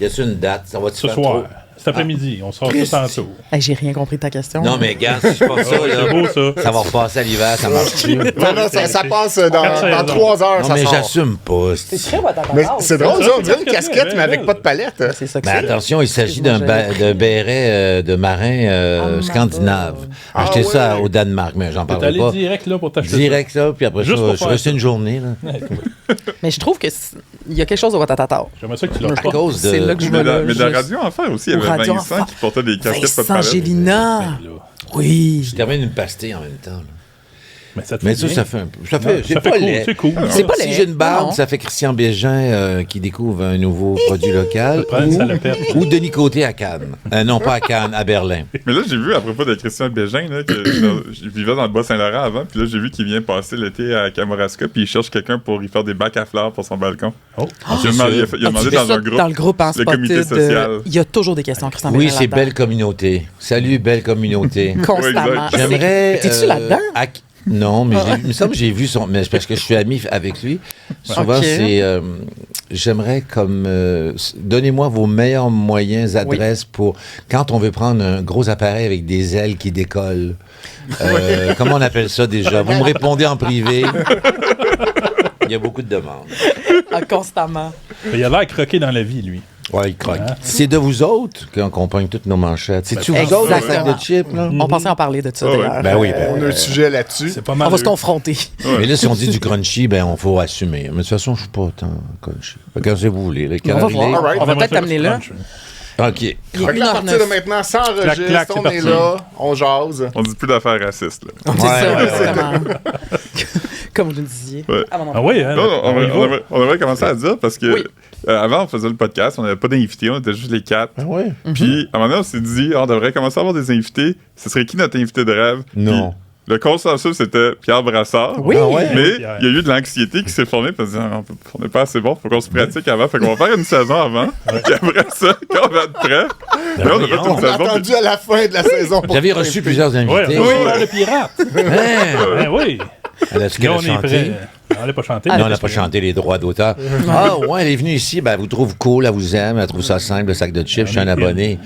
Y a-t-il une date? Ça va-tu Ce faire soir. trop? Cet après-midi, on sort tout tantôt. Hey, j'ai rien compris de ta question. Non, mais gars, si je pense ça, là, C'est beau, ça. ça va repasser à l'hiver, ça marche plus. Non, ça passe dans 3 heures, Non, ça mais sort. j'assume pas. C'est très votre Mais c'est drôle, ça, on dirait une casquette, mais avec pas de palette. C'est ça que Mais c'est. attention, il s'agit d'un béret de marin scandinave. Acheté Ah ça ouais. au Danemark, mais j'en T'es parlerai allé pas. direct là pour t'acheter Direct ça, puis après Juste ça, pour je suis faire resté ça. une journée. Là. Mais je trouve que il y a quelque chose au Watatata. J'aimerais ça que tu l'as À pas. cause de... C'est là que je vais là. Mais de la radio en faire aussi, il y Ou avait Radio Vincent Enfer. qui portait des casquettes pas de Vincent palette. Gélina. Ben là. Oui. Je termine une pastille en même temps. Là. Mais ça te Mais fait ça, bien. ça fait un peu... Ça Non, fait, c'est ça pas fait cool, laid. c'est cool. C'est pas Si laid. j'ai une barbe, Non. ça fait Christian Bégin qui découvre un nouveau produit local. Prends une salopette. Ou Denis Côté à Cannes. Non, pas à Cannes, à Berlin. Mais là, j'ai vu, à propos de Christian Bégin, là, que je vivais dans le Bas-Saint-Laurent avant, puis là, j'ai vu qu'il vient passer l'été à Kamouraska, puis il cherche quelqu'un pour y faire des bacs à fleurs pour son balcon. Oh. Il a demandé, il a Ah, tu demandé fais dans ça un groupe. dans le groupe en le comité spotted, social. Il y a toujours des questions, Christian Oui, Bégin, c'est là-dedans. belle communauté. Salut, belle communauté. Constamment. Ouais, J'aimerais... T'es-tu là-dedans? Non, mais il me semble que j'ai vu son... Mais c'est parce que je suis ami avec lui. Souvent, Ok. c'est... j'aimerais comme... donnez-moi vos meilleurs moyens, adresses pour... Quand on veut prendre un gros appareil avec des ailes qui décollent. Comment on appelle ça déjà? Vous me répondez en privé. Il y a beaucoup de demandes. Ah, constamment. Mais il a l'air croqué dans la vie, lui. Ouais, il croque. Hein? C'est de vous autres qu'on compagne toutes nos manchettes. C'est-tu vous autres, le sac Exactement. de chips, là? On pensait en parler de ça, Ah ouais. d'ailleurs. Ben oui, On a un sujet là-dessus. C'est pas On mal. va se confronter. Mais là, si on dit du crunchy, ben, on faut assumer. Mais de toute façon, je suis pas tant crunchy. Quand vous voulez, les On va voir. All right. On va peut-être t'amener là. OK. Il est Fait que là, à partir de 1h09. maintenant, ça Clac, enregistre, c'est on parti. est là, on jase. On dit plus d'affaires racistes, là. C'est ça, ouais, exactement. Comme vous le disiez. Ouais. Ah, bon, non. Ah oui, hein? Non, on y va. on devrait commencer à dire parce que Oui. avant, on faisait le podcast, on n'avait pas d'invités, on était juste les 4. Ah ouais? Puis, à un moment donné, on s'est dit, on devrait commencer à avoir des invités. Ce serait qui notre invité de rêve? Non. Puis, le consensus, c'était Pierre Brassard. Oui. Ah ouais? Mais Pierre. il y a eu de l'anxiété qui s'est formée parce qu'on n'est pas assez bon, faut qu'on se pratique avant. Fait qu'on va faire une saison avant. Puis après ça, quand on va être prêt, là, on a fait voyons. une On a saison. attendu à la fin de la saison pour J'avais tout reçu inviter. plusieurs Oui, invités. oui, le pirate. Hein? Ben oui. Est-ce Là, qu'elle a on est chanté? prêt. On l'a pas chanté. Non, mais on n'a parce pas que- chanté les droits d'auteur. Ah, ouais, elle est venue ici, ben, elle vous trouve cool, elle vous aime, elle trouve ça simple, le sac de chips, je suis un abonné.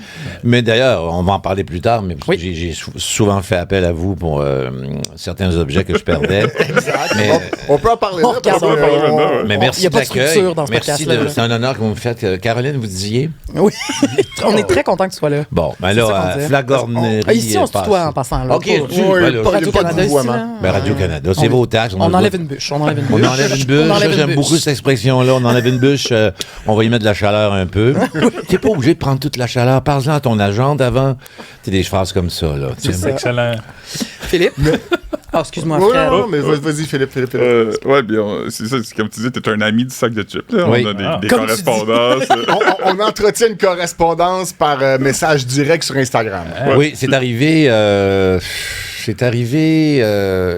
Mais d'ailleurs, on va en parler plus tard, mais Oui. j'ai souvent fait appel à vous pour certains objets que je perdais. Mais, On peut en parler On là. parce regarde. que mais Il merci y a de pas de l'accueil. structure dans ce Merci podcast-là, là. c'est un honneur que vous me faites. Caroline, vous disiez? Oui. On est très content que tu sois là. Bon, ben C'est ça qu'on là, disait. flagornerie. Ah, ici, on se passe. tutoie en passant. Là. OK, Pas- tu, Oui, ben là, Pas il y a pas de Radio-Canada ici. vouvoiement. là. ben, Radio-Canada, c'est On- vos taxes. On a le enlève droit- une bûche. On enlève une On bûche. enlève une On bûche. enlève Ça, une j'aime bûche. beaucoup cette expression-là. On enlève une bûche. On va y mettre de la chaleur un peu. T'es pas obligé de prendre toute la chaleur. Parle-en à ton agente avant. C'est des phrases comme ça, là. Tu sais. ça. Excellent. Philippe? Ah, excuse-moi, Oui, Fred. non, mais vas-y, Philippe. Ouais, bien, c'est ça, c'est comme tu dis, t'es un ami du sac de chips. Là. Oui. On a des, Ah. des Comme tu dis. correspondances. On entretient une correspondance par message direct sur Instagram. Oui, c'est arrivé.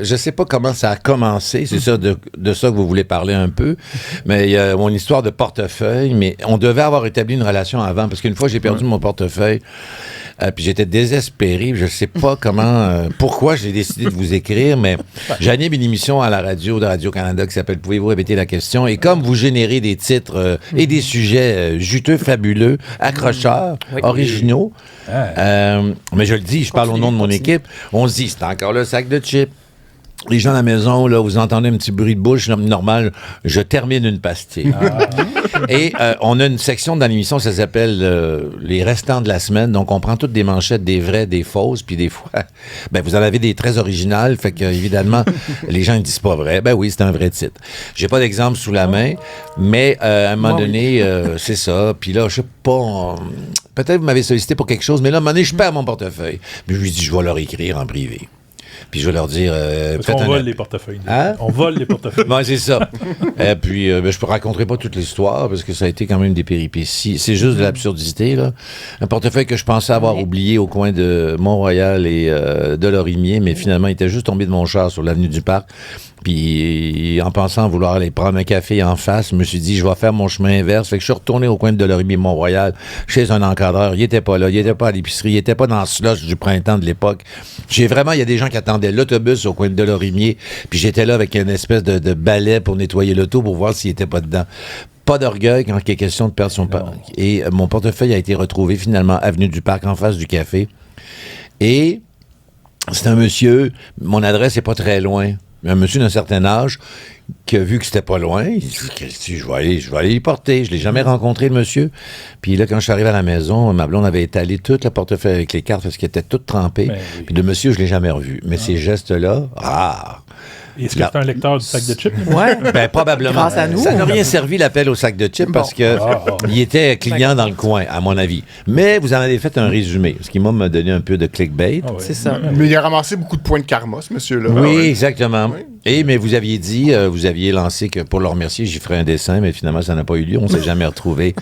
Je sais pas comment ça a commencé. C'est ça de ça que vous voulez parler un peu. Mais il y a mon histoire de portefeuille. Mais on devait avoir établi une relation avant parce qu'une fois j'ai perdu mon portefeuille. Puis j'étais désespéré. Je sais pas comment, pourquoi j'ai décidé de vous écrire, mais j'anime une émission à la radio de Radio-Canada qui s'appelle Pouvez-vous répéter la question? Et comme vous générez des titres et des sujets juteux, fabuleux, accrocheurs, Oui. originaux, mais je le dis, je parle au nom de mon Continue. équipe, on se dit, c'est encore le sac de chips. Les gens à la maison, là, vous entendez un petit bruit de bouche normal, je termine une pastille. Et on a une section dans l'émission, ça s'appelle les restants de la semaine. Donc, on prend toutes des manchettes, des vraies, des fausses, puis des fois, ben, vous en avez des très originales, fait que, évidemment, les gens ne disent pas vrai. Ben oui, c'est un vrai titre. J'ai pas d'exemple sous la main, mais à un moment Moi, donné, c'est ça. Puis là, je sais pas, peut-être vous m'avez sollicité pour quelque chose, mais là, à un moment donné, je perds mon portefeuille. Puis je lui dis, je vais leur écrire en privé. Puis je vais leur dire, Parce faites qu'on un vole appel. les portefeuilles. Hein? On vole les portefeuilles. Ouais, c'est ça. Et puis, ben, je ne raconterai pas toute l'histoire parce que ça a été quand même des péripéties. C'est juste de l'absurdité, là. Un portefeuille que je pensais avoir oublié au coin de Mont-Royal et de Lorimier, mais finalement, il était juste tombé de mon char sur l'avenue du Parc. Puis, en pensant vouloir aller prendre un café en face, je me suis dit, je vais faire mon chemin inverse. Fait que je suis retourné au coin de Lorimier Mont-Royal chez un encadreur. Il était pas là. Il était pas à l'épicerie. Il était pas dans le slush du printemps de l'époque. Il y a des gens qui attendaient l'autobus au coin de Lorimier. Puis j'étais là avec une espèce de balai pour nettoyer l'auto pour voir s'il était pas dedans. pas d'orgueil quand il est question de perdre son parc. Et mon portefeuille a été retrouvé finalement avenue du Parc en face du café. Et c'est un monsieur, mon adresse n'est pas très loin. Un monsieur d'un certain âge qui a vu que c'était pas loin, il dit, je vais aller y porter. Je l'ai jamais rencontré, le monsieur. Puis là, quand je suis arrivé à la maison, ma blonde avait étalé tout le portefeuille avec les cartes parce qu'il était tout trempé. Oui. Puis le monsieur, je l'ai jamais revu. Mais ces gestes-là, Est-ce que c'est un lecteur du sac de chips? Ouais. Ben, probablement. Grâce à nous. Ça n'a rien servi l'appel au sac de chips parce que il était client dans le coin, à mon avis. Mais vous en avez fait un résumé, ce qui m'a donné un peu de clickbait. Ah ouais. C'est ça. Mais il a ramassé beaucoup de points de karma, ce monsieur-là. Oui, Ouais. exactement. Oui. Mais vous aviez dit, vous aviez lancé que pour le remercier, j'y ferais un dessin, mais finalement, ça n'a pas eu lieu. On ne s'est jamais retrouvé.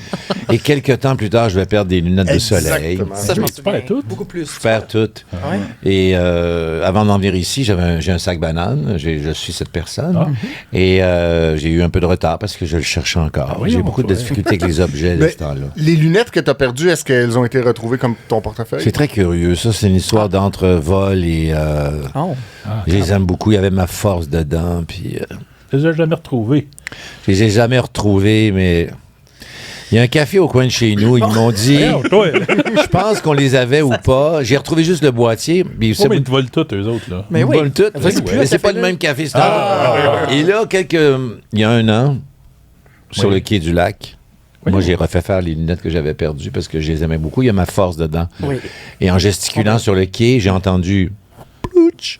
Et quelques temps plus tard, je vais perdre des lunettes de soleil. Exactement. Ça, je m'en Tu perds souviens. tout? Beaucoup plus. Faire tout. Ouais. Et avant d'en venir ici, j'ai un sac banane. Je suis cette personne. Et j'ai eu un peu de retard parce que je le cherchais encore. oui, J'ai non, beaucoup de ouais. difficultés avec les objets de Mais ce temps-là. les lunettes que tu as perdues, est-ce qu'elles ont été retrouvées comme ton portefeuille? C'est très curieux. Ça, c'est une histoire d'entre-vol et Oh. je les aime beaucoup. Il y avait ma force dedans. Puis Je les ai jamais retrouvés. je les ai jamais retrouvés, mais il y a un café au coin de chez nous. Ils m'ont dit, Voyons, toi, je pense qu'on les avait ou pas. J'ai retrouvé juste le boîtier. Puis mais ils te volent tous, eux autres, là. Mais ils oui. volent tout. Vas-y, plus, Mais c'est ça pas fait le là. même café, c'est Et là, il y a un an, sur Oui. le quai du lac, Oui. moi, j'ai refait faire les lunettes que j'avais perdues parce que je les aimais beaucoup. Il y a ma force dedans. Oui. Et en gesticulant sur le quai, j'ai entendu plouch.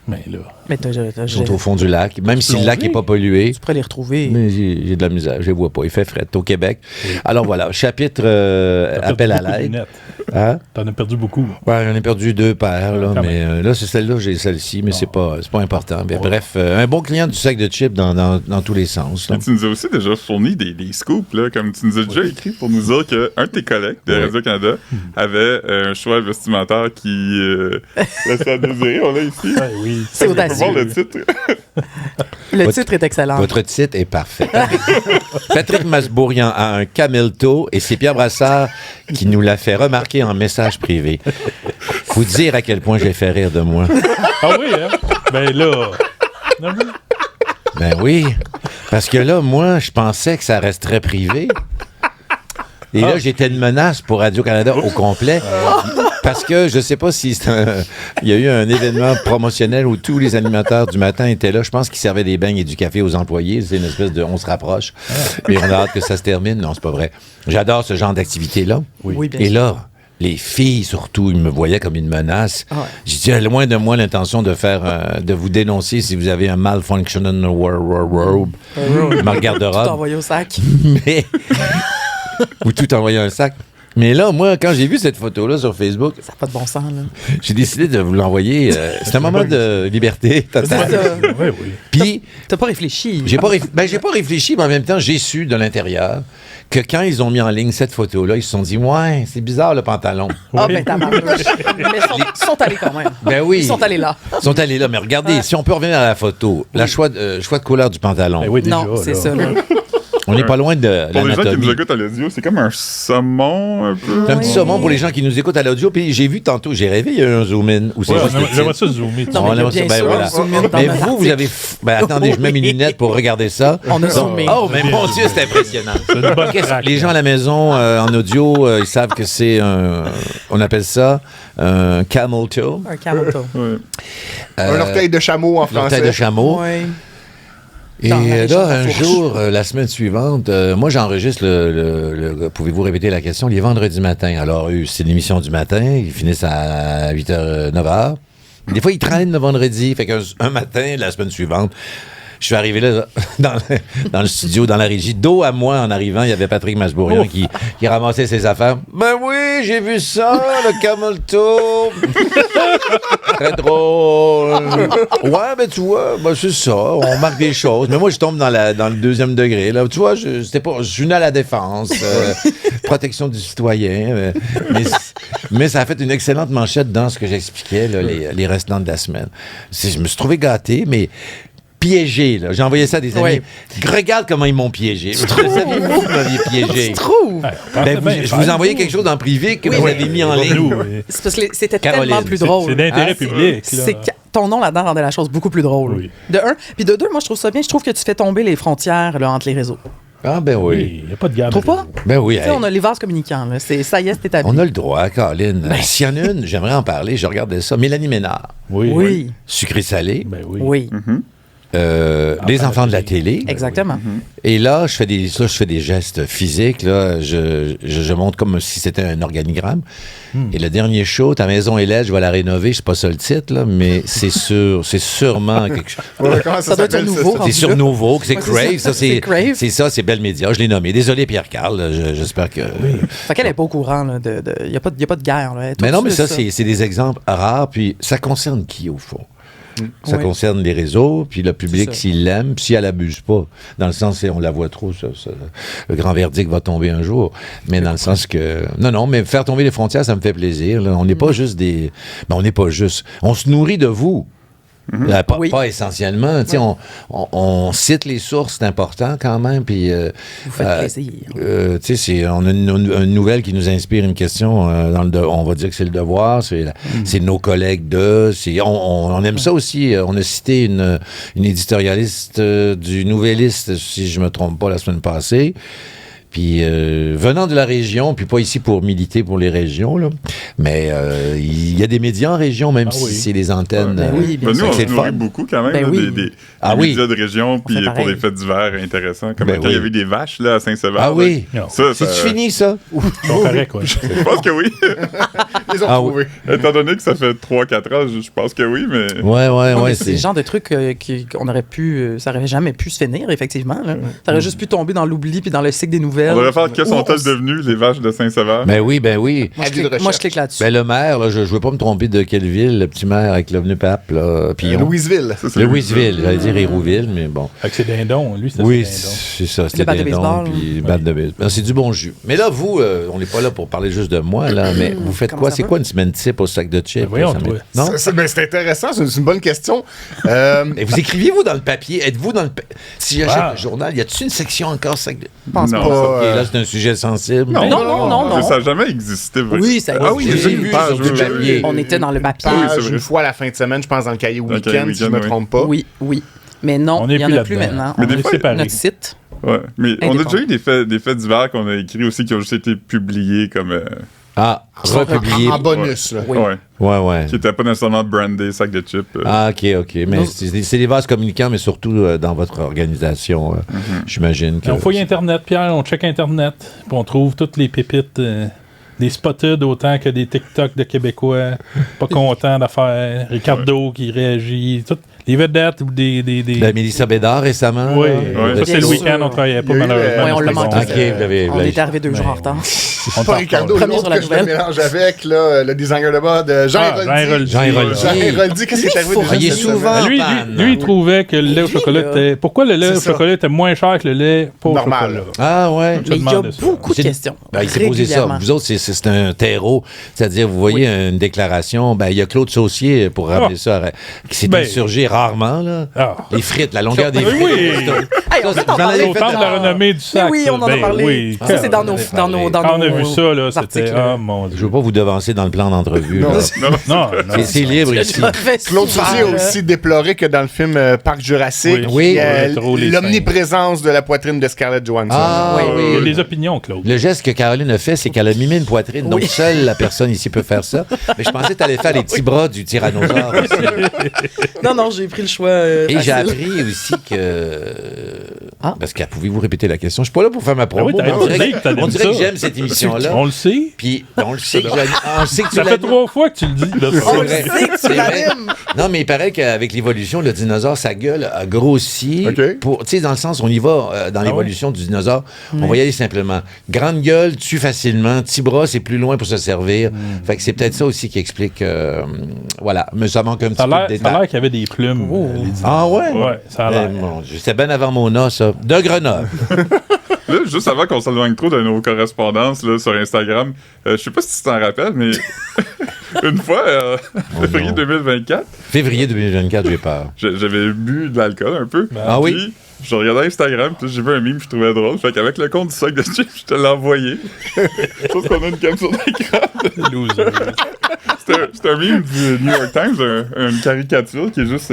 Mais là. Mais Ils sont au fond du lac. Même si le lac n'est pas pollué, tu pourrais les retrouver. mais j'ai de la misère. Je les vois pas. Il fait fret au Québec. Alors voilà, chapitre T'as perdu appel à beaucoup de l'aide. lunettes. Hein? T'en as perdu beaucoup. Ouais, j'en ai perdu 2 paires, là, Quand mais là, c'est celle-là, j'ai celle-ci, mais c'est pas important. Mais bref, un bon client du sac de chips dans tous les sens. là. Mais tu nous as aussi déjà fourni des scoops, là, comme tu nous as déjà écrit pour nous dire qu'un de tes collègues de Oui. Radio-Canada avait un choix vestimentaire qui laissait à désirer. On l'a ici. Ouais, oui. C'est On peut audacieux. voir le titre. Le Votre- titre est excellent. Votre titre est parfait. Patrick Masbourian a un camelto et c'est Pierre Brassard qui nous l'a fait remarquer en message privé. Faut dire à quel point j'ai fait rire de moi. Ah oui, hein? Ben là. Non, mais- Ben oui, parce que là, moi, je pensais que ça resterait privé. Et là, j'étais une menace pour Radio-Canada au complet. Parce que je sais pas si il y a eu un événement promotionnel où tous les animateurs du matin étaient là. Je pense qu'ils servaient des beignes et du café aux employés. C'est une espèce de on se rapproche. Mais on a hâte que ça se termine. Non, c'est pas vrai. J'adore ce genre d'activité-là. Oui, bien Et sûr. là, les filles, surtout, ils me voyaient comme une menace. Ah ouais. J'ai dit, loin de moi l'intention de faire, de vous dénoncer si vous avez un malfunctioning wardrobe, ma Tout garde-robe. envoyé au sac. Mais... ou tout envoyer un sac. Mais là, moi, quand j'ai vu cette photo-là sur Facebook, Ça n'a pas de bon sens, là. j'ai décidé de vous l'envoyer. C'est un moment de liberté totale. C'est ça. Oui, oui. Puis, T'as pas réfléchi. j'ai pas réfléchi, mais en même temps, j'ai su de l'intérieur que quand ils ont mis en ligne cette photo-là, ils se sont dit, ouais, c'est bizarre le pantalon. Ah, Oui. ben, tabarnouche. Mais ils sont allés quand même. Ben oui. Ils sont allés là. Ils sont allés là, mais regardez, si on peut revenir à la photo, le choix de couleur du pantalon. Ben oui, déjà, Non, c'est là. ça, là. On n'est pas loin de Pour les gens qui l'anatomie. nous écoutent à l'audio, c'est comme un saumon, un peu. C'est un petit saumon pour les gens qui nous écoutent à l'audio. Puis j'ai vu tantôt, j'ai rêvé, il y a eu un zoom-in. Où c'est Ouais, juste le j'aimerais titre. ça zoomer. tu Non, vois. mais On bien aime ça, ben sûr, voilà. zoom in dans Mais notre vous article. avez... Ben attendez, je mets mes lunettes pour regarder ça. On a zoomé. Oh, mais mon Dieu, c'est impressionnant. C'est une bonne Qu'est-ce- craque, les gens à la maison, en audio, ils savent que c'est un... On appelle ça un camel toe. Un camel toe. Ouais. Un orteil de chameau en L'orteil français. de chameau. Oui. Et Dans la région là, de la un Fourche. jour, la semaine suivante, moi, j'enregistre pouvez-vous répéter la question, les vendredis matins. Alors, eux, c'est l'émission du matin, ils finissent à 8h, 9h. Des fois, ils traînent le vendredi. Fait qu'un matin, la semaine suivante, je suis arrivé là, dans le studio, dans la régie. Dos à moi, en arrivant, il y avait Patrick Masbourian qui ramassait ses affaires. Ben oui, j'ai vu ça, le camel toe. Très drôle. Ouais, ben tu vois, ben c'est ça, on marque des choses. Mais moi, je tombe dans le deuxième degré. Là. Tu vois, je suis venu à la défense, protection du citoyen. Mais ça a fait une excellente manchette dans ce que j'expliquais, là, les restants de la semaine. Je me suis trouvé gâté, mais... piégé, là. J'ai envoyé ça à des amis. Ouais. Regarde comment ils m'ont piégé. Saviez-vous que vous m'aviez piégé? Tu trouves? Ouais, Ben, parfait, je vous ai envoyé quelque chose en privé que Oui, vous mais- avez mis en Comme ligne. nous, oui. C'est parce que c'était Caroline, tellement plus C'est drôle. d'intérêt Ah, public. là. C'est que ton nom là-dedans rendait la chose beaucoup plus drôle. Oui. De un. Puis de deux, moi, je trouve ça bien. Je trouve que tu fais tomber les frontières là, entre les réseaux. Ah, ben oui. Oui, il n'y a pas de garde. Trouve pas? Ben oui. Tu sais, hey. on a les vases communicants, là. Ça y est, c'est établi. On a le droit, Caroline. S'il y en a une, j'aimerais en parler. Je regardais ça. Mélanie Ménard. Oui. Oui, Sucré-salé. Ben oui. oui, Les enfants de la télé. exactement. Et là, je fais des gestes physiques. Là. Je monte comme si c'était un organigramme. Et le dernier show, Ta maison est laide, je vais la rénover. Je sais pas ça le titre, là, mais c'est sûrement quelque chose. Ouais, comment Ça doit être un s'appelle, nouveau. C'est rendu sur là. Nouveau, c'est Ouais, c'est Crave. ça. Ça, c'est C'est Crave. C'est ça, c'est Belle Média. Je l'ai nommé. Désolé, Pierre-Carl. J'espère que. Fait qu'elle n'est pas au courant, là. Il n'y a pas de guerre, là. Elle est Mais non, mais au-dessus ça, de c'est des exemples rares. Puis ça concerne qui, au fond? Ça Oui. concerne les réseaux, puis le public, C'est ça. s'il l'aime, puis si elle abuse pas. Dans le sens, on la voit trop, ça, le grand verdict va tomber un jour. Mais dans le sens que... Non, mais faire tomber les frontières, ça me fait plaisir. Là. On n'est pas juste des... Ben, on n'est pas juste... On se nourrit de vous. Oui. Pas essentiellement. Tu sais, on cite les sources, c'est important quand même. Puis, Vous faites plaisir. tu sais, on a une nouvelle qui nous inspire une question. On va dire que c'est le devoir. C'est nos collègues on aime ça aussi. On a cité une éditorialiste du Nouvelliste, si je me trompe pas, la semaine passée. Puis, venant de la région, puis pas ici pour militer pour les régions, là, mais il y a des médias en région, même si c'est les antennes. Ben oui, bien Ben, nous, sûr. on C'est se le nourrit fun. beaucoup quand même, Ben là, oui. des Ah oui. médias de région, puis fait pour pareil. des faits divers intéressants. Comme Ben quand il y oui. avait des vaches là, à Saint-Sever. Ah là. oui. Non. Ça, C'est fini, ça? Ils sont corrects, quoi. Je pense que oui. Ils ont Ah trouvé. Étant donné que ça fait 3-4 ans, je pense que oui, mais... Ouais, Non, mais ouais. c'est le genre de truc qu'on aurait pu... ça aurait jamais pu se finir, effectivement. Là. Ça aurait juste pu tomber dans l'oubli puis dans le cycle des nouvelles. On devrait faire que Ou sont-elles on- devenues, les vaches de Saint-Sever? Ben oui. Moi, je Avis de clique, recherche. moi, je clique là-dessus. Ben le maire, là, je veux pas me tromper de quelle ville, le petit maire avec l'avenue Pape, là, puis Louisville. Ça, c'est Louisville, j'allais dire Hérouville, mais bon. Fait que c'est dindon. Lui, c'était Oui, dindon. c'est ça, c'était Le bat de dindon, baseball. puis batte de baseball. Ben, c'est du bon jus. Mais là, vous, on n'est pas là pour parler juste de moi, là, mais vous faites Comment quoi? ça C'est va? quoi une semaine type au sac de chips? Ben voyons, Ça toi. Non? C'est intéressant, c'est une bonne question. Et vous écriviez-vous dans le papier? Êtes-vous dans le... Si j'achète Wow. le journal, y a-tu une section encore sac de... Je pense Non. pas. Pas, Ok, là, c'est un sujet sensible. Non, mais- Non. Ça n'a jamais existé. Oui, ça Ah oui, existe. j'ai J'ai vu vu une page. sur du papier. On était dans le papier. oui, c'est Page vrai. une fois à la fin de semaine, je pense, dans le cahier Dans le week-end, cahier si je ne week-end, me oui. trompe pas. Oui. Mais non, On il est n'y en plus a plus là-dedans. maintenant. Mais On des a fois- séparés. notre site. Ouais, mais on a Indépendant. déjà eu des faits divers qu'on a écrits aussi qui ont juste été publiés comme... Ah, republié. En bonus, là. Oui. Ouais. Ouais. Qui n'étaient pas nécessairement brandés, sac de chips. Ah, OK. Mais Non. c'est des vases communicants, mais surtout dans votre organisation, j'imagine que... On fouille Internet, Pierre, on check Internet, puis on trouve toutes les pépites, des spotted autant que des TikTok de Québécois, pas contents d'affaires, Ricardo qui réagit, toutes les vedettes ou des... La Mélissa Bédard récemment. Oui, là. ça c'est Bien le sûr. week-end, on travaillait pas Il y a eu, malheureusement. Ouais, on mais l'a c'était manqué. bon. OK, vous l'avez... On est arrivé 2 jours en retard. On Pas t'en Ricardo, Premier l'autre sur la que je me nouvelle. mélange avec, là, le designer de mode, Jean Ah, Héroldi. Jean Héroldi. Jean Héroldi, qu'est-ce qui est arrivé déjà Il est cette souvent- semaine? Lui, panne. il trouvait que le lait au chocolat là. était... Pourquoi le lait C'est au ça. chocolat était moins cher que le lait pas au Normal. chocolat? Ah, ouais. Je Mais il y a demande ça. beaucoup de C'est- questions. Ben, il s'est posé ça. Régulièrement. Vous autres, c'est un terreau. C'est-à-dire, vous voyez une déclaration. Ben, il y a Claude Saucier pour ramener ça, qui s'est Ben. insurgé rarement, là. Ah. Les frites, la longueur des Oui, frites. oui. Hey, on Ça, peut en vous en avez parler. Au temple de la renommée du sac. Oui, ça. on en a Ben parlé. oui. Ça, c'est dans nos Quand Quand on a vu ça, là, c'était... articles. Ah, mon Je Dieu. veux pas vous devancer dans le plan d'entrevue. là. Non, C'est libre ici. Claude Saucier a aussi déploré que dans le film Parc Jurassique, Oui. il y a Ouais, trop les l'omniprésence de la poitrine de Scarlett Johansson. Ah, Oui, Il y a oui. des opinions, Claude. Le geste que Caroline a fait, c'est qu'elle a mimé une poitrine. Donc, seule la personne ici peut faire ça. Mais je pensais que tu allais faire les petits bras du tyrannosaure aussi. Non, j'ai pris le choix. Et j'ai facile. appris aussi que... Ah. Parce que pouvez-vous répéter la question? Je suis pas là pour faire ma promo. Ah oui, mais on t'as dirait, dit que t'allais on dirait dire que ça. j'aime cette émission-là. On le sait. Puis on le sait que on sait que tu Ça fait l'animes. 3 fois que tu le dis. là. On le vrai. sait que tu C'est vrai. l'animes. Non, mais il paraît qu'avec l'évolution, le dinosaure, sa gueule a grossi. OK. Tu sais, dans le sens, on y va dans l'évolution du dinosaure. On va y aller simplement. Grande gueule, tue facilement. Petit bras, c'est plus loin pour se servir. Fait que c'est peut-être ça aussi qui explique. Voilà. Mais ça manque un Ça petit a peu de l'air détail. qu'il y avait des plumes. les dinosaures. Ah ouais? Ouais, ça a Eh, l'air. mon Dieu, c'était bien avant mon os, ça. De Grenoble. Là, juste avant qu'on s'éloigne trop de nos correspondances là, sur Instagram, je sais pas si tu t'en rappelles, mais une fois, février non. 2024, Février 2024, j'ai peur. j'avais bu de l'alcool un peu. Ah oui? Puis, je regardais Instagram, puis j'ai vu un meme que je trouvais drôle. Fait qu'avec le compte du sac de chips, je te l'ai envoyé. Je pense qu'on a une capture d'écran. Loser. C'est un meme du New York Times, une caricature qui est juste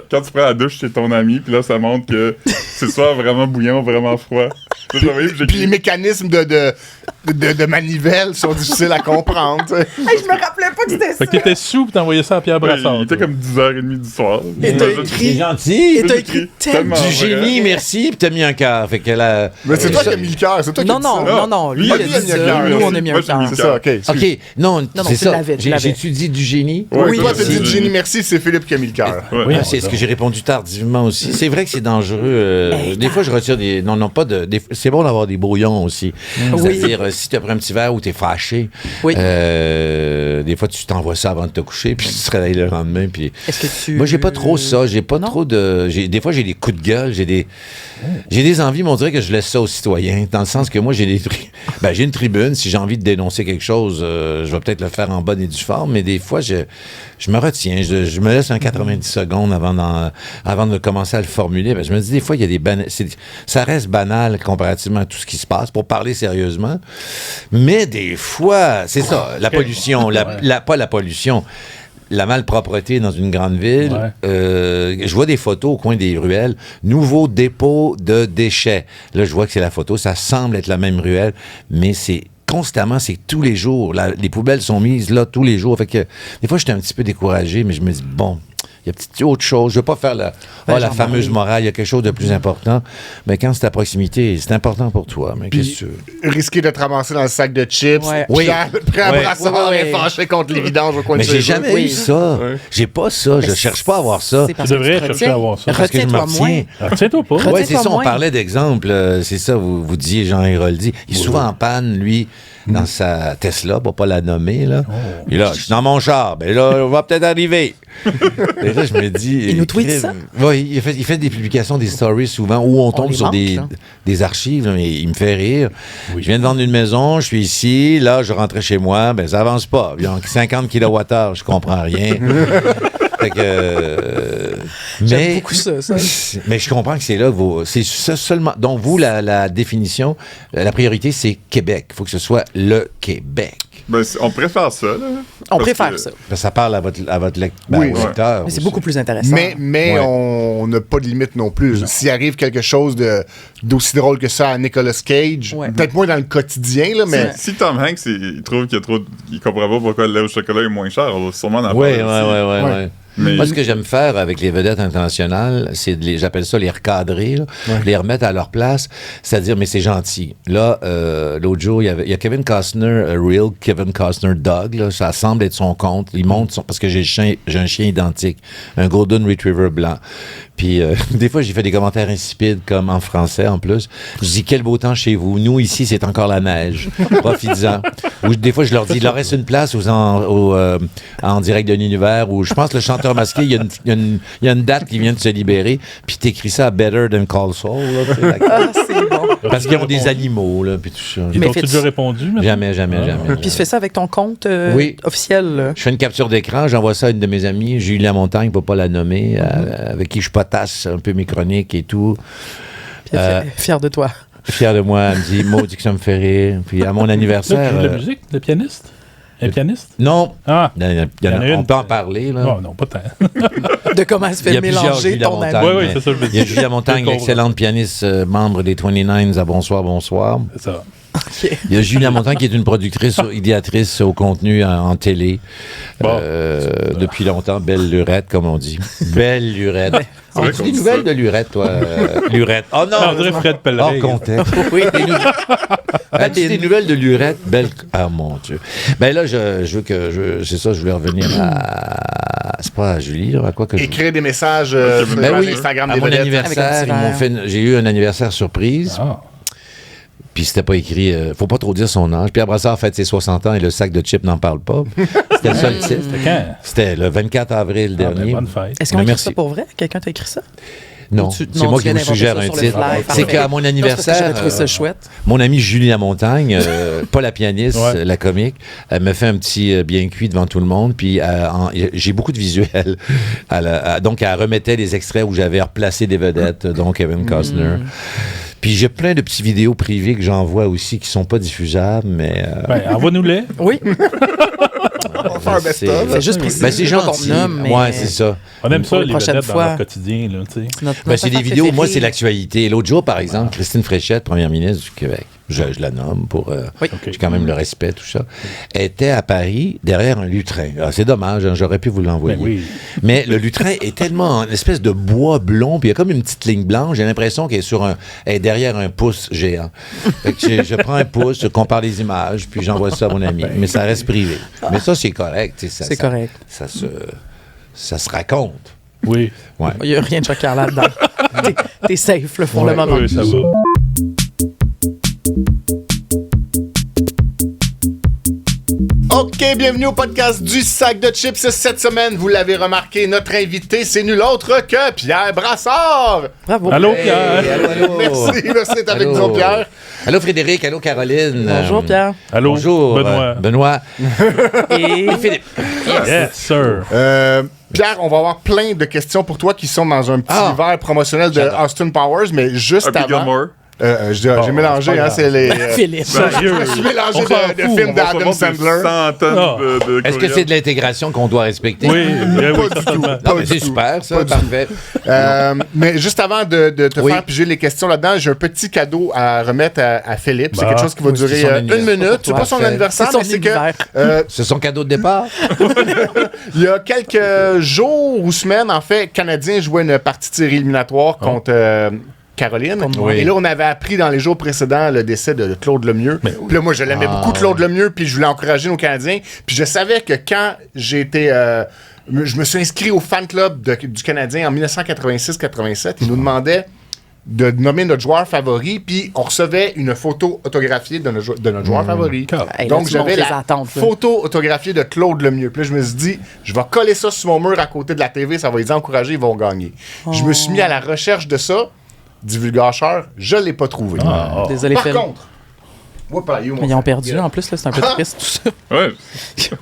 quand tu prends la douche chez ton ami, puis là, ça montre que c'est soit vraiment bouillant ou vraiment froid. Puis les mécanismes de manivelle sont difficiles à comprendre. Hey, je me rappelais pas que c'était ça. Fait que t'étais sous pis t'envoyais ça à Pierre Brassard. Il était comme 10h30 du soir. Et t'as C'est écrit. gentil. Et t'as écrit tellement. Du génie, merci, puis t'as mis un cœur. Fait que là. Mais c'est toi qui as mis le cœur, c'est toi qui as Non, dit ça. non. Lui, Lui, il a il a dit mis un ça. cœur. Nous, on a mis Moi, un j'ai mis cœur. le C'est ça, OK. OK, non, non, c'est tu ça. l'avais, tu l'avais. J'ai-tu dit du génie? Oui, Toi, t'as dit merci. Jenny, merci, c'est Philippe qui a mis le cœur. Ouais. Oui, C'est ce que j'ai répondu tardivement aussi. C'est vrai que c'est dangereux. Des fois, je retire des. Non, pas de. C'est bon d'avoir des brouillons aussi. C'est-à-dire, si tu as pris un petit verre ou tu es fâché, Oui. des fois, tu t'envoies ça avant de te coucher, puis tu te réveilles le lendemain. Puis... Est-ce que tu. Moi, j'ai pas trop ça. J'ai pas Non? trop de. Des fois, j'ai des coups de gueule. J'ai des envies, mais on dirait que je laisse ça aux citoyens. Dans le sens que moi, j'ai une tribune. Si j'ai envie de dénoncer quelque chose, je vais peut-être le faire en bonne et due forme, mais des fois, je me retiens. Je me laisse un 90 secondes avant de commencer à le formuler. Ben, je me dis, des fois, il y a des ça reste banal comparativement à tout ce qui se passe, pour parler sérieusement. Mais des fois, c'est ça, la pollution, pas la pollution, la malpropreté dans une grande ville. Je vois des photos au coin des ruelles. Nouveau dépôt de déchets. Là, je vois que c'est la photo. Ça semble être la même ruelle, mais c'est constamment, c'est tous les jours. Les poubelles sont mises là tous les jours. Fait que des fois, j'étais un petit peu découragé, mais je me dis, bon, il y a peut-être autre chose. Je veux pas faire la fameuse morale. Il y a quelque chose de plus important. Mais quand c'est à proximité, c'est important pour toi. Mais qu'est-ce que tu veux? Risquer de te ramasser dans le sac de chips. Ouais. Oui. Prêt à Ouais. brassard Ouais. et fâché contre les vidanges au coin Mais de j'ai chez jamais eux. eu ça. Ouais. J'ai pas ça. Je cherche pas à avoir ça. C'est parce Tu que devrais te chercher retiens. à avoir ça. Parce que je me Retiens-toi moins. retiens. Retiens-toi pas. Retiens- Ouais, c'est ça, on moins. parlait d'exemple. C'est ça, vous disiez Jean Héroldi. Il est souvent en panne, lui, dans sa Tesla, pour pas la nommer, là. Et là, je suis dans mon char. Ben là, on va peut-être arriver. Et là, je me dis... Il nous tweet ça? Oui, il fait des publications, des stories souvent, où on tombe les sur manque, des là. archives, là, mais il me fait rire. Je viens de vendre une maison, je suis ici, là, je rentrais chez moi, ben ça avance pas. Il y a 50 kWh, je comprends rien. Fait que... J'aime beaucoup ça. Mais je comprends que c'est là que c'est ça seulement. Donc, vous, la définition, la priorité, c'est Québec. Il faut que ce soit le Québec. Ben, on préfère ça, là. On Parce préfère que- ça. Parce que ça parle à votre Oui, au lecteur. Mais c'est aussi. beaucoup plus intéressant. Mais Ouais. on n'a pas de limite non plus. S'il arrive quelque chose d'aussi drôle que ça à Nicolas Cage, Ouais. peut-être moins dans le quotidien, là, mais Si Tom Hanks, il trouve qu'il y a trop. Il comprend pas pourquoi le lait au chocolat est moins cher, on va sûrement en Oui, parler aussi. oui. Mais Moi, ce que j'aime faire avec les vedettes internationales, c'est j'appelle ça les recadrer, là, les remettre à leur place, c'est-à-dire, mais c'est gentil. Là, l'autre jour, il y a Kevin Costner, Real Kevin Costner Dog, là, ça semble être son compte. Il monte parce que j'ai un chien identique, un Golden Retriever blanc. Puis, des fois, j'ai fait des commentaires insipides, comme en français, en plus. Je dis, quel beau temps chez vous. Nous, ici, c'est encore la neige. Profites-en. Ou des fois, je leur dis, il leur reste une place en direct de l'univers, où je pense que le chanteur masqué, il y a une date qui vient de se libérer, puis t'écris ça à Better Than Call Saul, là, tu sais, Ah, c'est bon. parce qu'ils ont des animaux, là, puis tout ça. Ils Mais t'ont-tu fais-tu- déjà répondu? maintenant? Jamais. Puis tu fais ça avec ton compte Oui. officiel. Là. Je fais une capture d'écran, j'envoie ça à une de mes amies, Julie Lamontagne, pour pas la nommer, avec qui je potasse un peu mes chroniques et tout. Puis fier de toi. Fier de moi, elle me dit, maudit que ça me fait rire. Puis à mon anniversaire... La musique, le pianiste? Un pianiste? Non, Ah! il y en a Il y en a on une. peut en parler, là. Non, pas tant. De comment elle se Il y fait a plusieurs mélanger Julie ton Lamontagne. ami. Oui, oui, mais c'est ça, je veux Il y a dire. Julie Lamontagne, Je comprends. l'excellente pianiste, membre des 29s à Bonsoir, Bonsoir. C'est ça. Il y a Julie Lamontagne qui est une productrice, idéatrice au contenu en télé. Bon. Depuis longtemps, belle lurette, comme on dit. Belle lurette. vrai As-tu qu'on des dit nouvelles ça. de lurette, toi? Lurette. Oh non! Ah, on dirait Fred Pellerin. Hors contexte. Oui. As-tu des nouvelles de Lurette? Belle... Ah, mon Dieu. Ben là, je veux que... C'est ça, je voulais revenir à... C'est pas à Julie, là, à quoi que je... écrire des messages sur Ben la page oui, Instagram à des mon vedettes. anniversaire, Avec un petit verre. j'ai eu un anniversaire surprise. Ah. Puis c'était pas écrit, faut pas trop dire son âge. Pierre Brassard fête ses 60 ans et le sac de chips n'en parle pas. C'était le seul titre. C'était quand? C'était le 24 avril Ah, ben, dernier. bonne fête. Est-ce qu'on Mais écrit merci. ça pour vrai? Quelqu'un t'a écrit ça? Non, Ou tu- c'est non, moi tu qui viens vous d'inventer suggère ça un sur le titre. fly, C'est parfait. qu'à mon Non, c'est parce que anniversaire, j'avais trouvé ça chouette. mon amie Julie Lamontagne, pas la pianiste, Ouais. la comique, elle me fait un petit bien cuit devant tout le monde. Puis j'ai beaucoup de visuels. Donc, elle remettait les extraits où j'avais replacé des vedettes, dont Kevin Costner. Puis j'ai plein de petites vidéos privées que j'envoie aussi qui sont pas diffusables, mais... Ben, envoie-nous-les. Oui. On va faire best-of. C'est juste préciser Ben, c'est pas qu'on gentil. nomme, mais- Ouais, c'est ça. On aime Pour ça, les les prochaines vedettes dans fois. leur quotidien, là, tu sais. Notre Ben, c'est des affaire vidéos. Moi, préférée. c'est l'actualité. L'autre jour, par exemple, Christine Fréchette, première ministre du Québec, je la nomme pour... Oui. J'ai quand même le respect, tout ça, était à Paris derrière un lutrin. Alors, c'est dommage, hein, j'aurais pu vous l'envoyer. Ben oui. Mais le lutrin est tellement en espèce de bois blond, puis il y a comme une petite ligne blanche. J'ai l'impression qu'elle est derrière un pouce géant. Fait que je prends un pouce, je compare les images, puis j'envoie ça à mon ami. Mais ça reste privé. Mais ça, c'est correct. Tu sais, C'est correct. Ça se raconte. Oui. Ouais. Il n'y a rien de choquant là-dedans. T'es safe là, pour le moment. Oui, ça va. OK, bienvenue au podcast du sac de chips. Cette semaine, vous l'avez remarqué, notre invité, c'est nul autre que Pierre Brassard. Bravo. Allô, Hey, Pierre? allô. Merci d'être avec Allô. nous, Pierre. Allô, Frédéric. Allô, Caroline. Bonjour, Pierre. Allô? Bonjour, Benoît. Benoît. Et Philippe. Yes, sir. Pierre, on va avoir plein de questions pour toi qui sont dans un petit Ah. verre promotionnel de J'adore. Austin Powers, mais juste Happy avant... Gilmore. J'ai mélangé, c'est pas hein, c'est les... Philippe. Sérieux. je suis mélangé On s'en de fout, films on va d'Adam Sandler. Centaines Ah. de Est-ce que c'est de l'intégration qu'on doit respecter? Oui, oui, Pas du tout. certainement. Non, Pas mais du c'est tout. super, ça, Pas du parfait. Mais juste avant de te Oui. faire piger les questions là-dedans, j'ai un petit cadeau à remettre à Philippe. C'est Bah. quelque chose qui va Oui, c'est durer son une anniversaire. minute. C'est pas son Parfait. anniversaire, C'est son mais c'est que univers. C'est son cadeau de départ? il y a quelques jours ou semaines, en fait, Canadien jouait une partie de série éliminatoire contre Caroline. moi. Et là, on avait appris dans les jours précédents le décès de Claude Lemieux. Puis là, moi, je l'aimais Ah, beaucoup, Claude Lemieux, puis je voulais encourager nos Canadiens. Puis je savais que quand j'ai été... je me suis inscrit au fan club du Canadien en 1986-87. Ils nous demandaient de nommer notre joueur favori, puis on recevait une photo autographiée de notre joueur favori. Hey, là, Donc, tu montes j'avais les la attentes, là. photo autographiée de Claude Lemieux. Puis là, je me suis dit, je vais coller ça sur mon mur à côté de la TV, ça va les encourager, ils vont gagner. Je me suis mis à la recherche de ça, divulgacheur, je l'ai pas trouvé. Désolé, Par Phil. contre, Mais ils ont perdu, en plus, là, c'est un peu triste, tout ça. Ouais.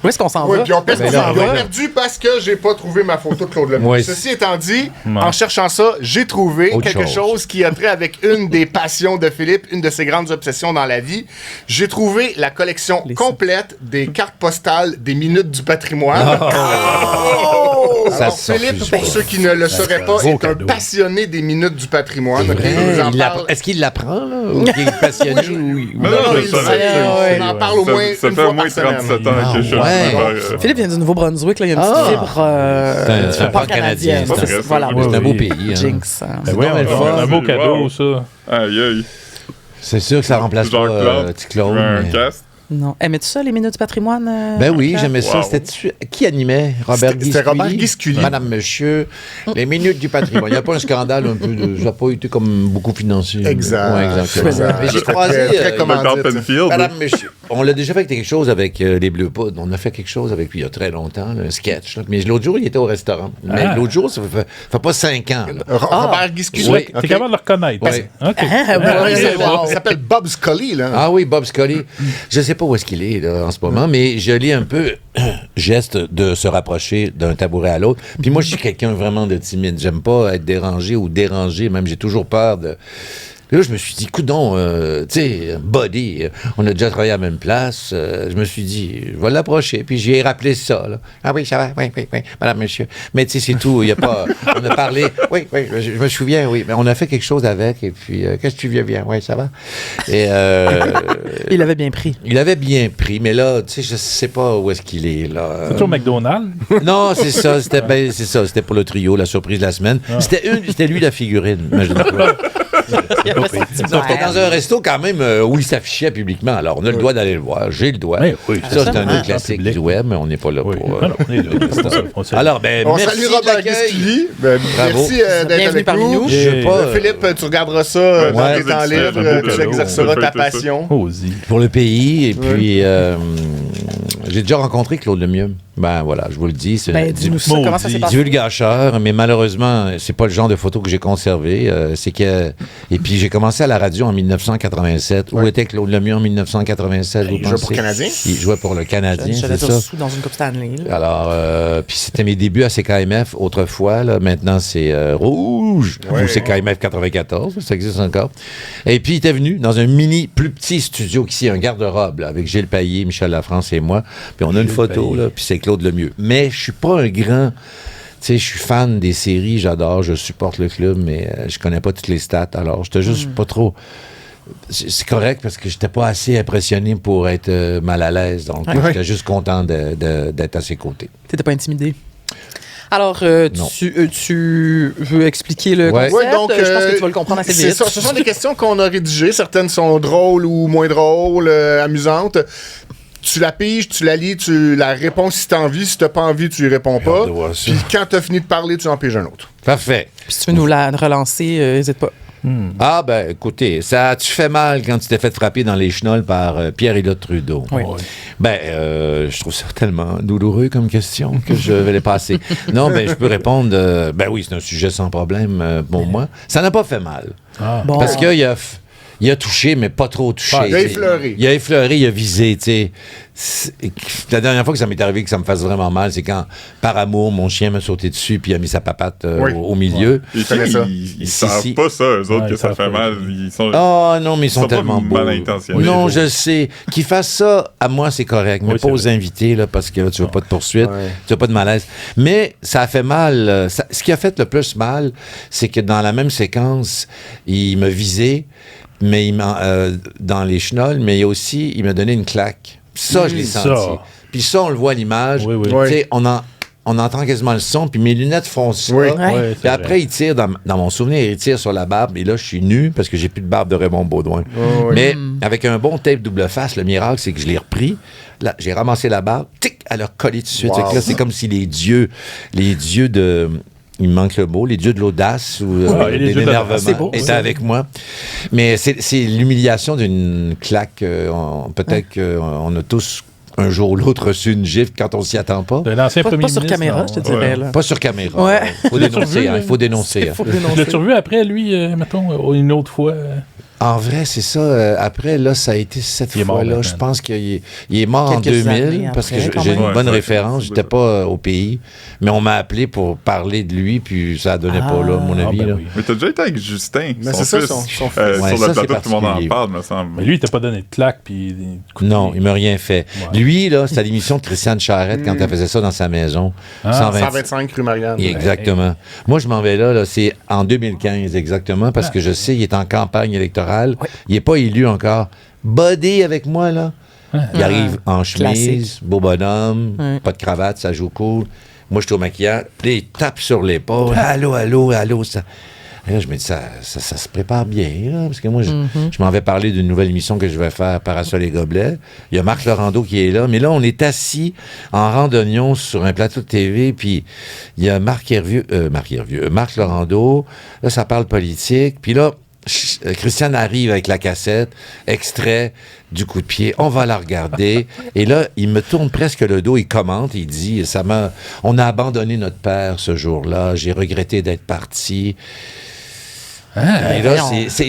Où est-ce qu'on s'en Oui, va? puis Ben là, ils ont ben là. perdu parce que j'ai pas trouvé ma photo de Claude Lemieux. Oui. Ceci étant dit, Ouais. en cherchant ça, j'ai trouvé Autre quelque chose. chose qui a trait avec une des passions de Philippe, une de ses grandes obsessions dans la vie. J'ai trouvé la collection complète des cartes postales des minutes du patrimoine. Ça Alors, sort Philippe, plus. pour ceux qui ne le sauraient pas, beau est un cadeau. passionné des minutes du patrimoine. C'est Ok, vrai, il nous en il parle. Est-ce qu'il l'apprend, là? Ou qu'il est passionné? Oui. Non, non, je il savais. sait. Ouais, On en parle au moins Ça une fait fois au moins par semaine. 37 ans Ah, que je suis en ouais. train de faire, Philippe vient du Nouveau-Brunswick, là, il y a une petite Ah. fibre C'est un pas parc canadien, canadienne. c'est- Voilà. c'est C'est un beau Oui. pays. hein. Jinx. Ben oui, donc le fun. un beau Wow. cadeau, ça. Aïe, aïe. C'est sûr que ça remplace pas Jean-Claude, Petit Claude. un mais- cast. Non. Aimais-tu ça, les minutes du patrimoine? Ben oui, Pierre? j'aimais ça. Wow. C'était qui animait? Robert C'était Guisculi. Robert Guisculi. Madame, Monsieur. Les minutes du patrimoine. Il n'y a pas un scandale un peu de... Ça n'a pas été comme beaucoup financé. Exact. Ouais, exactement. Exact. Mais j'ai C'était croisé... très commandite. Dans Penfield. Madame, Monsieur. On l'a déjà fait quelque chose avec les Bleus Poudres. On a fait quelque chose avec lui il y a très longtemps, là, un sketch. Là. Mais l'autre jour, il était au restaurant. Mais l'autre jour, ça fait pas 5 ans. là. Robert Guisculi. Oui. T'es capable de le reconnaître. Oui. OK. Il s'appelle Bob Scully, là. Ah oui, Bob Scully. Je sais pas où est-ce qu'il est là, en ce moment, mais je lis un peu geste de se rapprocher d'un tabouret à l'autre. Puis moi, je suis quelqu'un vraiment de timide. J'aime pas être dérangé ou dérangé. Même, j'ai toujours peur de... Puis là, je me suis dit, coudonc, tu sais, Buddy, on a déjà travaillé à la même place. Je me suis dit, je vais l'approcher. Puis j'ai rappelé ça, là. Ah oui, ça va, oui, madame, monsieur. Mais tu sais, c'est tout. Il y a pas... On a parlé... Oui, je me souviens, oui. Mais on a fait quelque chose avec. Et puis, qu'est-ce que tu viens bien? Oui, ça va. Et... Il avait bien pris. il avait bien pris, mais là, tu sais, je sais pas où est-ce qu'il est, là. C'est au McDonald's. Non, c'est ça, c'était pour le trio, la surprise de la semaine. C'était lui la figurine, imagine-toi. Non, c'était dans un resto quand même où il s'affichait publiquement. Alors, on a le droit d'aller le voir. J'ai le droit. Oui, oui, ça, c'est un en autre classique public. du web, mais on n'est pas là Oui. pour... Non, non, on est là. On sait. Alors, ben, On merci salue de Robert l'accueil. Guisculi. Ben, Bravo. merci d'être Bienvenue avec parmi nous. Je sais pas, Philippe, tu regarderas ça dans ouais, tes temps c'est libres. un beau Tu cadeau. exerceras On peut ta fêter ça. passion. Osez. pour le pays, et puis j'ai déjà rencontré Claude Lemieux. Ben voilà, je vous le dis, c'est Ben, dis-nous ça, comment ça s'est passé? divulgateur, mais malheureusement, c'est pas le genre de photo que j'ai conservé. C'est que et puis j'ai commencé à la radio en 1987. Où était Claude Lemieux en 1987 vous Il jouait pensez? pour Canadien. Il jouait pour le Canadien, J'allais c'est dire ça. sous dans une coupe Stanley. là. Alors, puis c'était mes débuts à CKMF autrefois. Là. Maintenant, c'est Rouge ou CKMF 94. Ça existe encore. Et puis, il était venu dans un plus petit studio qu'ici, un garde-robe, là, avec Gilles Payet, Michel Lafrance et moi. Puis on a une photo, là, puis c'est Claude Claude Lemieux. Mais je suis pas un grand... Tu sais, je suis fan des séries, j'adore, je supporte le club, mais je connais pas toutes les stats. Alors, j'étais juste pas trop... C'est correct parce que j'étais pas assez impressionné pour être mal à l'aise. Donc, j'étais juste content d'être à ses côtés. T'étais pas intimidé? Alors, Non. tu veux expliquer le concept? Ouais, donc, je pense que tu vas le comprendre assez c'est vite. ça. Ce sont des questions qu'on a rédigées. Certaines sont drôles ou moins drôles, amusantes. Tu la piges, tu la lis, tu la réponds si t'as envie. Si t'as pas envie, tu y réponds pas. hâte de voir ça. Puis quand t'as fini de parler, tu en piges un autre. Parfait. Puis si tu veux nous la relancer, n'hésite pas. Ah, ben, écoutez, ça tu fais mal quand tu t'es fait frapper dans les chenolles par Pierre-Éliott Trudeau. Oui. Ben, je trouve ça tellement douloureux comme question que je vais les passer. Non, ben, je peux répondre, ben oui, c'est un sujet sans problème pour moi. Ça n'a pas fait mal. Bon. Parce il a touché, mais pas trop touché. Il a t'sais. effleuré. Il a effleuré, il a visé, tu sais. La dernière fois que ça m'est arrivé que ça me fasse vraiment mal, c'est quand, par amour, mon chien m'a sauté dessus puis il a mis sa papate au milieu. Les connais chiens, ça. ils Si, savent si. pas ça, eux autres, Ouais, que ils ça savent fait pas. mal. Ils sont... Oh non, mais ils sont pas tellement beaux. mal intentionnés. Non, Oui, je sais. Qu'ils fassent ça, à moi, c'est correct. Mais Oui, pas c'est aux vrai. invités, là, parce que là, tu veux pas de poursuite, Ouais. tu veux pas de malaise. Mais ça a fait mal. Ce qui a fait le plus mal, c'est que dans la même séquence, il m'a visé, mais dans les chenolles, mais aussi, il m'a donné une claque. Ça, je l'ai ça. senti. Puis ça, on le voit à l'image. Oui, oui. Ouais. Tu sais, on entend quasiment le son, puis mes lunettes font ça. Oui. Ouais. Ouais, c'est Puis après, vrai. il tire, dans mon souvenir, il tire sur la barbe. Et là, je suis nu parce que j'ai plus de barbe de Raymond Baudouin. ouais. Mais avec un bon tape double face, le miracle, c'est que je l'ai repris. Là, j'ai ramassé la barbe. Tic, elle a collé tout de suite. Wow. Fait que là, c'est comme si les dieux de... Il me manque le mot, les dieux de l'audace ou Ouais, les de dieux de l'audace. C'est l'énervement beau, étaient ça. avec moi. Mais c'est l'humiliation d'une claque. Peut-être qu'on a tous un jour ou l'autre reçu une gifle quand on s'y attend pas. De l'ancien Pas premier sur ministre. caméra, non. je te dirais. Là. Pas sur caméra. Ouais. Il faut dénoncer. Il faut dénoncer. Faut dénoncer. L'as-tu revu après, lui, mettons, une autre fois? En vrai, c'est ça. Après, là, ça a été cette Il est mort fois-là. maintenant. Je pense qu'il est mort en Quelques 2000 années parce que après, quand j'ai même. une bonne Ouais, référence. J'étais pas au pays, mais on m'a appelé pour parler de lui, puis ça donnait pas là, mon Ah, avis. ben là. oui. Mais t'as déjà été avec Justin, Mais son c'est ça, fils. son fils. Ouais, sur ça, le c'est plateau, tout le monde en particulier. parle, me semble. Mais lui, il t'a pas donné de claque, puis... Non, il m'a rien fait. Ouais. Lui, là, c'était l'émission de Christiane Charette quand elle faisait ça dans sa maison. Ah, 125 rue Marianne. Exactement. Moi, je m'en vais là, c'est en 2015 exactement, parce que je sais, il est en campagne électorale. Il n'est pas élu encore. Bodé avec moi, là. Il arrive en chemise, Classique. beau bonhomme, Ouais. pas de cravate, ça joue cool. Moi, je suis au maquillage. Puis là, il tape sur l'épaule. Allô, allô, allô. Ça. Et là, je me dis, ça se prépare bien, là, parce que moi, je m'en vais parler d'une nouvelle émission que je vais faire, Parasol et Gobelets. Il y a Marc Laurando qui est là, mais là, on est assis en rang d'oignon sur un plateau de TV, puis il y a Marc Laurando, là, ça parle politique, puis là, Christiane arrive avec la cassette, extrait du coup de pied, on va la regarder, et là, il me tourne presque le dos, il commente, il dit, on a abandonné notre père ce jour-là, j'ai regretté d'être parti. Et là,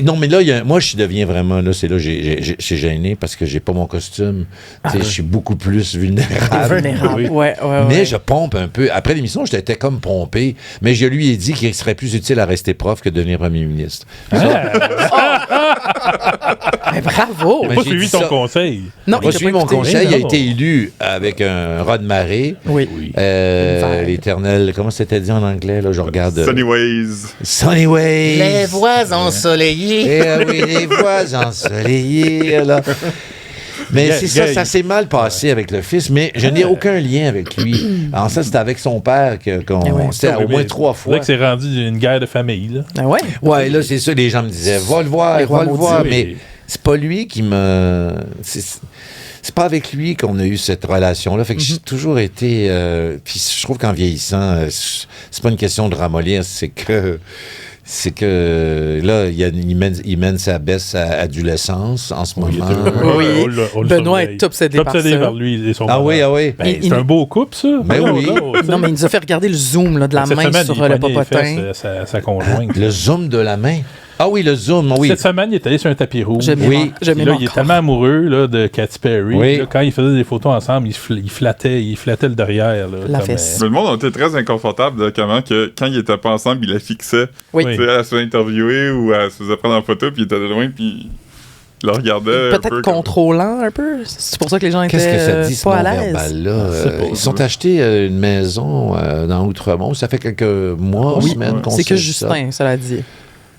non, mais là, moi, je deviens vraiment, là, c'est là, j'ai gêné parce que j'ai pas mon costume. Tu sais, je suis beaucoup plus vulnérable. Vulnérable. Ouais, ouais, Mais ouais. je pompe un peu. Après l'émission, j'étais comme pompé, mais je lui ai dit qu'il serait plus utile à rester prof que de devenir premier ministre. Mais bravo! Il Mais n'a pas j'ai suivi dit ton ça. conseil. Non, Il a t'a suivi pas mon écouté. conseil, il a Non. été élu avec un raz de marée. Oui. Hiver. L'éternel, comment c'était dit en anglais, là, je regarde. Sunnyways. Sunny Ways. Les voix ensoleillées. Eh oui, les voix ensoleillées, là. Mais Gay, c'est ça, gay. ça s'est mal passé avec le fils, mais je n'ai aucun lien avec lui. Alors ça, c'était avec son père qu'on Eh ouais. c'était au moins 3 Là fois. que c'est rendu une guerre de famille, là. Ah ouais? Ouais, là, c'est ça, les gens me disaient, va le voir, Les rois va le voir, maudits. mais c'est pas lui qui me... C'est pas avec lui qu'on a eu cette relation-là. Fait que j'ai toujours été... puis je trouve qu'en vieillissant, c'est pas une question de ramollir, c'est que là, il mène sa baisse à adolescence en ce moment. Oui. Benoît est obsédé par ça. par lui et son Ah oui, bonheur. ah oui. Ben, Il- c'est un beau couple, ça. Ben Voyons oui. donc, ça. Non, mais il nous a fait regarder le zoom là, de la Cette main semaine, sur il le pognait les popotin. fesses, sa conjointe. Le zoom de la main. Ah oui, le zoom, oui. Cette semaine, il est allé sur un tapis rouge. J'aime Oui. mon- j'aime Puis là, mon il est corps. tellement amoureux là, de Katy Perry. Oui. Là, quand ils faisaient des photos ensemble, il flattait le derrière. Là, La comme, fesse. Mais le monde était très inconfortable de comment que quand ils étaient pas ensemble, il la fixait. Oui. Oui. Tu sais, elle se faisait interviewer ou elle se faisait prendre en photo, puis il était de loin, puis le regardait un peu Peut-être comme- contrôlant un peu. C'est pour ça que les gens Qu'est-ce étaient que ça dit, ce pas à l'aise. non-verbal-là? C'est pas- Ils sont achetés une maison dans Outremont. Ça fait quelques mois, Oui, semaines qu'on c'est que sait Justin, cela dit.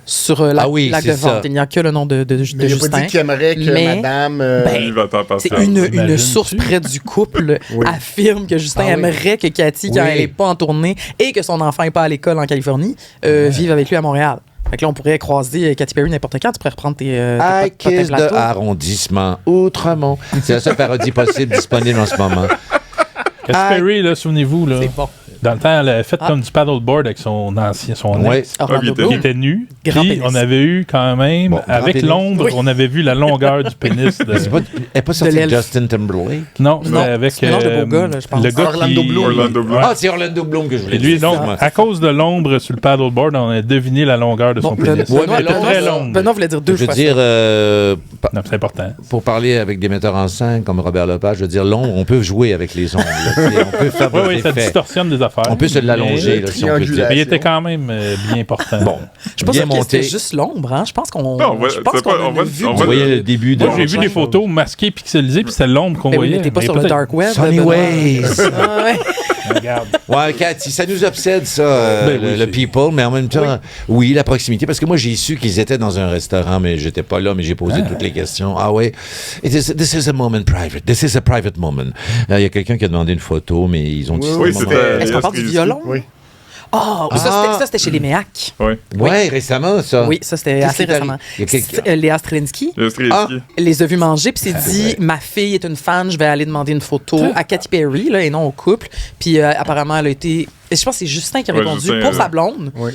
Sur Ah oui, l'acte c'est de vente. ça. Il n'y a que le nom de Mais il a pas Justin. dit qu'il aimerait que Mais- madame... Ben, Il va t'en passer. C'est une T'imagines-tu? source près du couple Oui. affirme que Justin Ah oui. aimerait que Cathy, quand Oui. elle n'est pas en tournée et que son enfant n'est pas à l'école en Californie, vive avec lui à Montréal. Fait que là, on pourrait croiser Katy Perry n'importe quand. Tu pourrais reprendre tes I potins Kiss de plateaux. arrondissement Outremont. C'est la seule parodie possible disponible en ce moment. Katy Perry, là, souvenez-vous, là, C'est bon. dans le temps, elle a fait Ah. comme du paddleboard avec son Ouais. ex. Orlando il était- Qui Bloom. était nu. Grand Puis pénis. on avait eu quand même, Bon, grand avec pénis. l'ombre, Oui. on avait vu la longueur du pénis de. Elle n'est pas sortie de l'elfe. Justin Timberlake. Non, c'était Non, avec. c'est un mélange de beau gars, là, je pense. Le gars Orlando qui... Bloom. Orlando Bloom. Ouais. Ah, c'est Orlando Bloom que je voulais Et lui, dire. donc, excuse-moi. à cause de l'ombre sur le paddleboard, on a deviné la longueur de son Bon, pénis. Ouais, Benoît, mais là, très long. Benoît voulait dire deux Je veux fois. dire, Non, c'est important. pour parler avec des metteurs en scène comme Robert Lepage, je veux dire, l'ombre, on peut jouer avec les ombres. là, tu sais, on peut faire Oui, des oui, ça effets. distorsionne des affaires. On peut se l'allonger, Mais- là, si on peut dire. Mais il était quand même bien portant. Bon, Je suis pas bien sûr que c'était monté. juste l'ombre, hein. Je pense qu'on. Non, on voit- je pense c'est qu'on pas- a on voit- vu on Vous voit- voyez le début de... Moi, j'ai vu des photos masquées, pixelisées, puis c'était l'ombre qu'on Mais oui, voyait. mais t'es pas Mais sur le peut-être- dark web. Sunny Benoît. Ways. Ah, ouais. Regarde. Ouais, Cathy, ça nous obsède, ça, Ben oui, le c'est- people, mais en même temps, oui, la proximité, parce que moi, j'ai su qu'ils étaient dans un restaurant, mais j'étais pas là, mais j'ai posé toutes les questions. Ah ouais, this is a moment private. This is a private moment. Il y a quelqu'un qui a demandé une photo, mais ils ont dit... Oui, c'est un c'était- moment- Est-ce qu'on parle du violon? Oui. Ah, oui, Ah. ça, c'était chez les Méacs. Ouais. Ouais, récemment, ça. Oui, ça, c'était Qu'est-ce assez qui est récemment. arrivé? Il y a quelqu'un- C'est, Léa Strelinsky Le Strelinsky. les a vus manger, puis s'est dit ma fille est une fan, je vais aller demander une photo à Katy Perry, là, et non au couple. Puis apparemment, elle a été. Je pense que c'est Justin qui a Ouais, répondu Justin, pour sa blonde. Oui.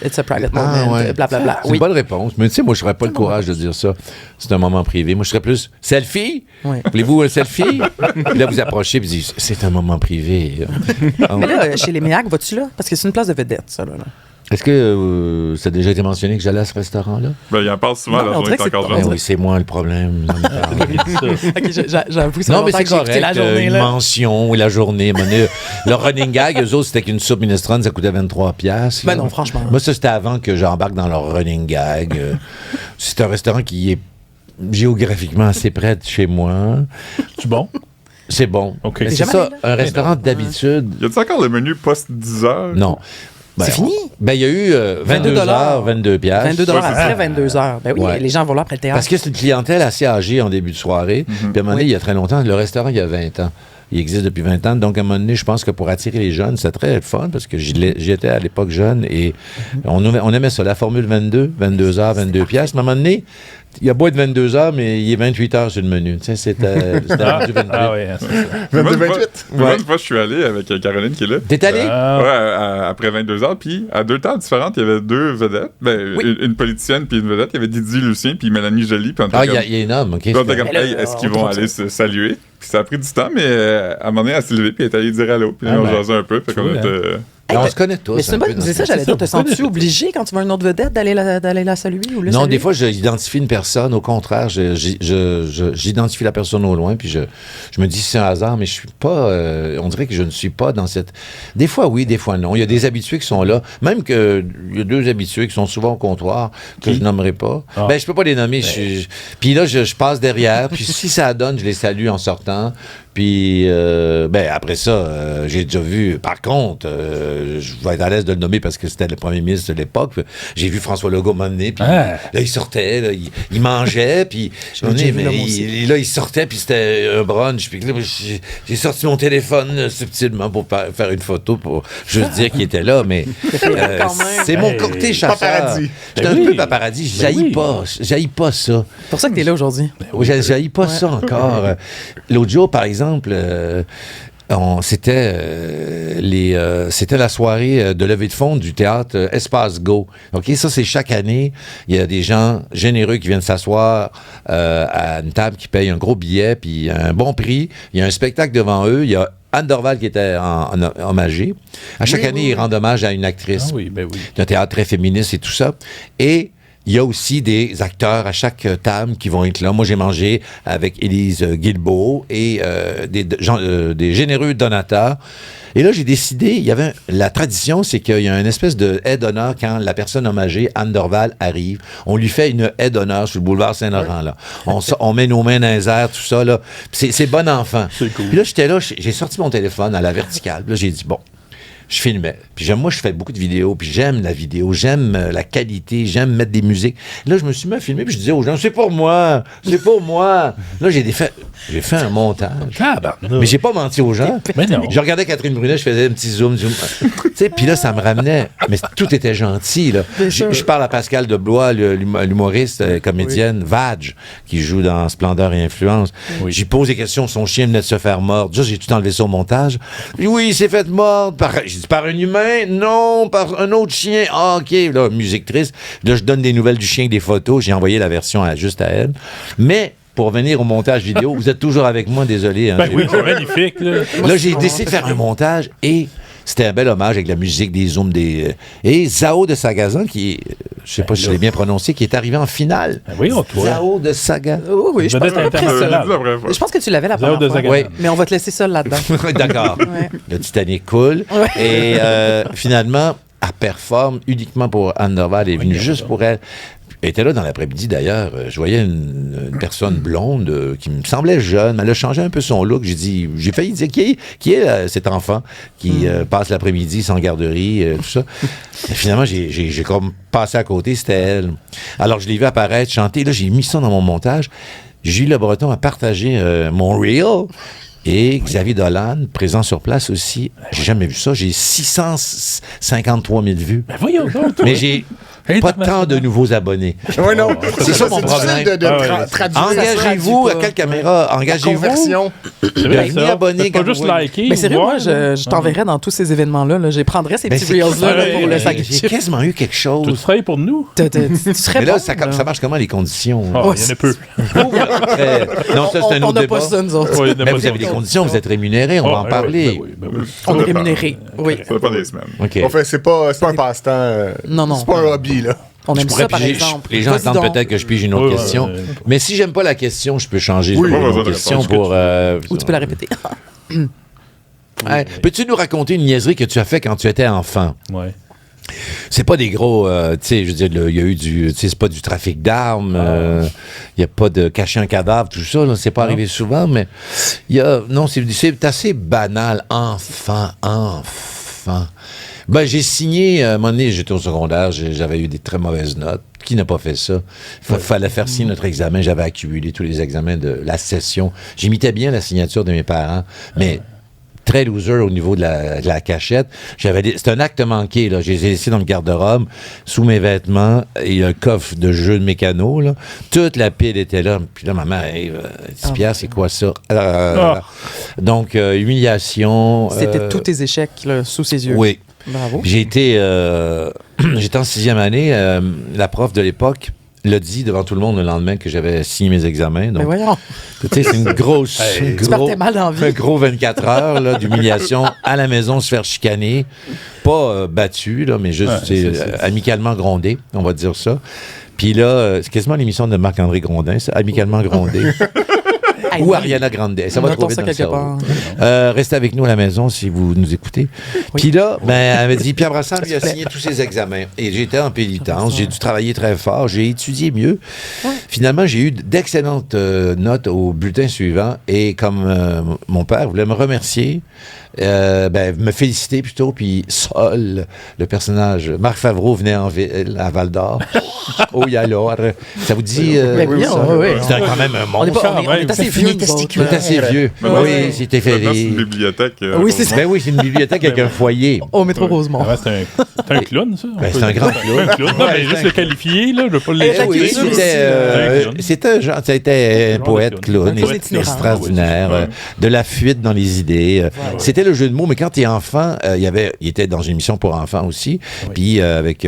It's a private moment, Ah, ouais. blablabla. C'est Oui. une bonne réponse. Mais tu sais, moi, je n'aurais pas le courage de dire ça. C'est un moment privé. Moi, je serais plus selfie. Oui. Voulez-vous un selfie? Puis là, vous approchez et vous dites, c'est un moment privé. Ah, Mais là, chez les Méacs, vas-tu là? Parce que c'est une place de vedette, ça. Là. Est-ce que ça a déjà été mentionné que j'allais à ce restaurant-là? Ben, il en parle souvent, Non, la on journée dirait est que encore c'est Ben jeune. oui, c'est moi le problème. J'en ai parlé. OK, j'avoue, ça Non, fait mais longtemps c'est que j'ai écouté correct. la journée. Une Là. mention et la journée. Le running gag, eux autres, c'était qu'une soupe minestrone, ça coûtait 23 piastres. Ben non, franchement. Moi, ça, c'était avant que j'embarque dans leur running gag. C'est un restaurant qui est géographiquement assez près de chez moi. Tu bon? C'est bon. OK. Mais T'es c'est jamais ça, allé là? un restaurant d'habitude. Y a-tu encore le menu post-10 heures? Non. Ben, C'est fini? Ben, il y a eu 22 heures, 22 piastres. 22 Ouais, c'est après ça. 22 heures. Ben oui, Ouais. les gens vont là après le théâtre. Parce que c'est une clientèle assez âgée en début de soirée. Puis à un moment donné, il y a très longtemps, le restaurant, il y a 20 ans. Il existe depuis 20 ans. Donc, à un moment donné, je pense que pour attirer les jeunes, c'est très fun parce que j'y étais à l'époque jeune et on aimait ça, la formule 22 heures, 22 piastres. Mais à un moment donné, il y a beau être 22 heures, mais il est 28 heures sur le menu. Tu sais, c'était rendu 28. Ah oui, c'est ça. Moi, 22, une fois- 28. moi, Ouais. une fois, je suis allé avec Caroline qui est là. T'es allé? Ah, Ouais, après 22 heures, puis à 2 tables différentes, il y avait 2 vedettes. Ben, Oui. une politicienne puis une vedette. Il y avait Didier Lucien puis Mélanie Joly. Puis on était Ah, il comme- y a un homme, OK. puis on était comme, Mais là, hey, est-ce qu'ils on vont trouve aller ça. se saluer? Puis ça a pris du temps, mais à un moment donné, elle s'est levée puis elle est allée dire allô. Puis là, Ah, on ben, jasait un peu. Fait qu'on cool, était... Hey, on se connaît tous. Mais c'est un peu c'est dans ça, ce- j'allais dire. Te c'est ça. sens-tu obligé quand tu vois une autre vedette d'aller la saluer ou le Non, saluer? des fois, j'identifie une personne. Au contraire, j'identifie la personne au loin, puis je me dis c'est un hasard, mais je suis pas. On dirait que je ne suis pas dans cette. Des fois, oui, des fois, non. Il y a des habitués qui sont là. Même que il y a 2 habitués qui sont souvent au comptoir que je nommerai pas. Ah. Ben, je peux pas les nommer. Puis là, je passe derrière. Puis si ça donne, je les salue en sortant. Puis, ben, après ça, j'ai déjà vu, par contre, je vais être à l'aise de le nommer parce que c'était le premier ministre de l'époque. J'ai vu François Legault m'emmener, puis Ah. là, il sortait, là, il mangeait, puis J'ai vu l'homme aussi. là, il sortait, puis c'était un brunch. Puis là, j'ai sorti mon téléphone subtilement pour faire une photo pour juste dire qu'il était là, mais Quand même. c'est mon Hey. côté chasseur. Paparazzi. J'étais Ben un peu oui. paparazzi. Ben oui. J'haïs pas ça. C'est pour ça que t'es là aujourd'hui. Oui, j'haïs pas ça encore. L'autre jour, par exemple, c'était la soirée de levée de fonds du théâtre Espace Go. OK, ça, c'est chaque année. Il y a des gens généreux qui viennent s'asseoir à une table qui paye un gros billet, puis un bon prix. Il y a un spectacle devant eux. Il y a Anne Dorval qui était hommagée. À chaque année, ils rendent hommage à une actrice. Ah oui, ben oui. C'est un théâtre très féministe et tout ça. Et il y a aussi des acteurs à chaque table qui vont être là. Moi, j'ai mangé avec Élise Guilbeault et des généreux donateurs. Et là, j'ai décidé, la tradition, c'est qu'il y a une espèce de haie d'honneur quand la personne hommagée, Anne Dorval, arrive. On lui fait une haie d'honneur sur le boulevard Saint-Laurent, là. On met nos mains dans les airs, tout ça, là. C'est bon enfant. C'est cool. Puis là, j'étais là, j'ai sorti mon téléphone à la verticale. Là, j'ai dit, bon, je filmais. Puis moi, je fais beaucoup de vidéos, puis j'aime la vidéo, j'aime la qualité, j'aime mettre des musiques. Là, je me suis mis à filmer, puis je disais aux gens, c'est pour moi, c'est pour moi. Là, j'ai fait un montage. Mais j'ai pas menti aux gens. Mais non. Je regardais Catherine Brunet, je faisais un petit zoom. Tu sais, puis là, ça me ramenait. Mais tout était gentil, là. Je parle à Pascal Deblois, l'humoriste, comédienne, Vadge, qui joue dans Splendeur et Influence. Oui. J'y pose des questions, son chien venait de se faire mordre. Juste, j'ai tout enlevé ça au montage. Oui, il s'est fait mordre. J'ai dit, par un humain? Non, par un autre chien. Ah, OK. Là, musique triste. Là, je donne des nouvelles du chien, des photos. J'ai envoyé la version juste à elle. Mais, pour revenir au montage vidéo, vous êtes toujours avec moi, désolé. Hein, Ben oui, c'est magnifique. Là, j'ai décidé de faire un montage et c'était un bel hommage avec la musique, des zooms, et Zao de Sagazan, qui, je sais pas si je l'ai bien prononcé, qui est arrivé en finale. Ben oui, on te voit. Zao de Sagazan. Oui, je pense, Vedette internationale. je pense que tu l'avais la Zao de première fois. Zagadan. Oui. Mais on va te laisser seul là-dedans. D'accord. Ouais. Le Titanic coule. Ouais. Et finalement, elle performe uniquement pour Anne Dorval. Elle est venue juste pour elle. Elle était là dans l'après-midi, d'ailleurs. Je voyais une personne blonde qui me semblait jeune, mais elle a changé un peu son look. J'ai failli dire, qui est cet enfant qui passe l'après-midi sans garderie, tout ça. Et finalement, j'ai comme passé à côté, c'était elle. Alors, je l'ai vu apparaître, chanter. Là, j'ai mis ça dans mon montage. Gilles Le Breton a partagé mon reel. Et Xavier Dolan, présent sur place aussi. J'ai jamais vu ça. J'ai 653 000 vues. Ben voyons donc, toi. Mais j'ai pas tant de nouveaux abonnés. Oui, non. C'est ça mon problème. difficile de Ah ouais. traduire. Engagez-vous, à quelle caméra? La Engagez-vous. conversion. C'est vrai, Devenez ça. abonné Faites pas quand juste vous- liker. Mais sérieux, voir, moi, je t'enverrais dans tous ces événements-là. Là. Je prendrais ces Ben, petits c'est- reels-là là, pour le Ouais, sac. J'ai quasiment eu quelque Tu chose. travailles pour nous? Tu serais Mais là, bon, ça marche comment les conditions? Ah, Oh, il y en a peu. Non, ça, c'est un on autre n'a débat. pas ça, nous autres. Ouais, il y en a Mais pas vous avez ça. des conditions, vous êtes rémunérés, on va en parler. Oui. On est rémunérés. Oui. Ça fait pas des semaines. OK. Enfin, c'est pas un passe-temps. Non. C'est pas un hobby, là. On aime Pourrais ça, par piger- exemple. Les gens Vas-y attendent donc. peut-être que je pige une autre Ouais, question. ouais. Mais si j'aime pas la question, je peux changer Oui, de pas besoin de question répondre pour... Ou tu peux la répéter. Hey, peux-tu nous raconter une niaiserie que tu as fait quand tu étais enfant? Ouais. C'est pas des gros, tu sais, je veux dire, il y a eu du, tu sais, c'est pas du trafic d'armes, il y a pas de cacher un cadavre, tout ça, là, c'est pas arrivé souvent, mais il y a, non, c'est assez banal, enfant. Ben, j'ai signé, à un moment donné, j'étais au secondaire, j'avais eu des très mauvaises notes. Qui n'a pas fait ça? Fallait faire signer notre examen, j'avais accumulé tous les examens de la session. J'imitais bien la signature de mes parents, mais très loser au niveau de la cachette. C'était un acte manqué, là. J'ai laissé dans le garde-robe, sous mes vêtements, et un coffre de jeux de mécano, là. Toute la pile était là. Puis là, maman, hey, 10 piastres, c'est quoi ça? Donc, humiliation. C'était tous tes échecs là, sous ses yeux. Oui. Bravo. Puis j'étais en 6e année. La prof de l'époque l'a dit devant tout le monde le lendemain que j'avais signé mes examens. Mais Donc, voyons. tu sais, c'est une grosse... Tu partais mal en vie. Un gros 24 heures là, d'humiliation à la maison, se faire chicaner. Pas battu, là, mais juste amicalement grondé, on va dire ça. Puis là, c'est quasiment l'émission de Marc-André Grondin, ça, amicalement grondé. Hey, Ou Ariana Grande. Ça va notons trop vite ça dans le quelque cerveau. part. Restez avec nous à la maison si vous nous écoutez. Puis là, ben, elle m'a dit, Pierre Brassard lui a signé tous ses examens. Et j'étais en pénitence. J'ai dû travailler très fort. J'ai étudié mieux. Finalement, j'ai eu d'excellentes notes au bulletin suivant. Et comme mon père voulait me remercier, me féliciter plutôt. Puis Sol, le personnage, Marc Favreau venait en ville, à Val-d'Or. Oh, y alors. Ça vous dit... Ben oui, ça? oui. C'était quand même un On est, monstre. pas, on est assez vieux, nous autres, Il est là. assez vieux. Maintenant, Oui, c'était fait. Maintenant, c'est une bibliothèque. Oui, c'est ça. Ben oui, c'est une bibliothèque avec un foyer. Au métro Rosemont. Avant, c'est un clown, ça? Ben, c'est un grand clown. Un clown. Non, mais juste le qualifier, là, je veux pas le Jacques Oui, Ellul aussi, c'était un poète clown, Un poète itinérant. extraordinaire, de la fuite dans les idées. C'était le jeu de mots, mais quand tu es enfant, il était dans une émission pour enfants aussi, puis avec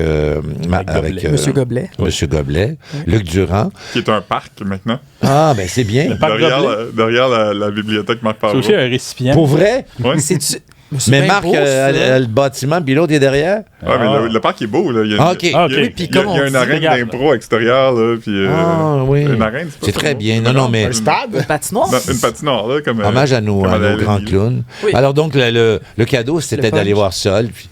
Monsieur Goblet. Monsieur Goblet, Luc Durand. Qui est un parc maintenant. Ah, ben c'est bien. Parc Goblet. Derrière la bibliothèque Marc C'est Favreau. aussi un récipient. Pour vrai? Ouais. C'est-tu... c'est Mais bien Marc beau, ça. a le bâtiment, puis l'autre est derrière. Ouais, mais le parc est beau, là. Il y a, OK. il y a- OK. il y a- Oui, puis il y a- comme il y a on une dit, arène regarde. d'impro extérieure, là, puis... Ah, oui. Une arène, c'est pas C'est ça, très non? bien. Non, mais Un stade? Une patinoire. Non, une patinoire, là, comme... hommage à nos comme la grands LNI. clowns. Oui. Alors donc, le cadeau, c'était Le punch. d'aller voir Sol. Puis,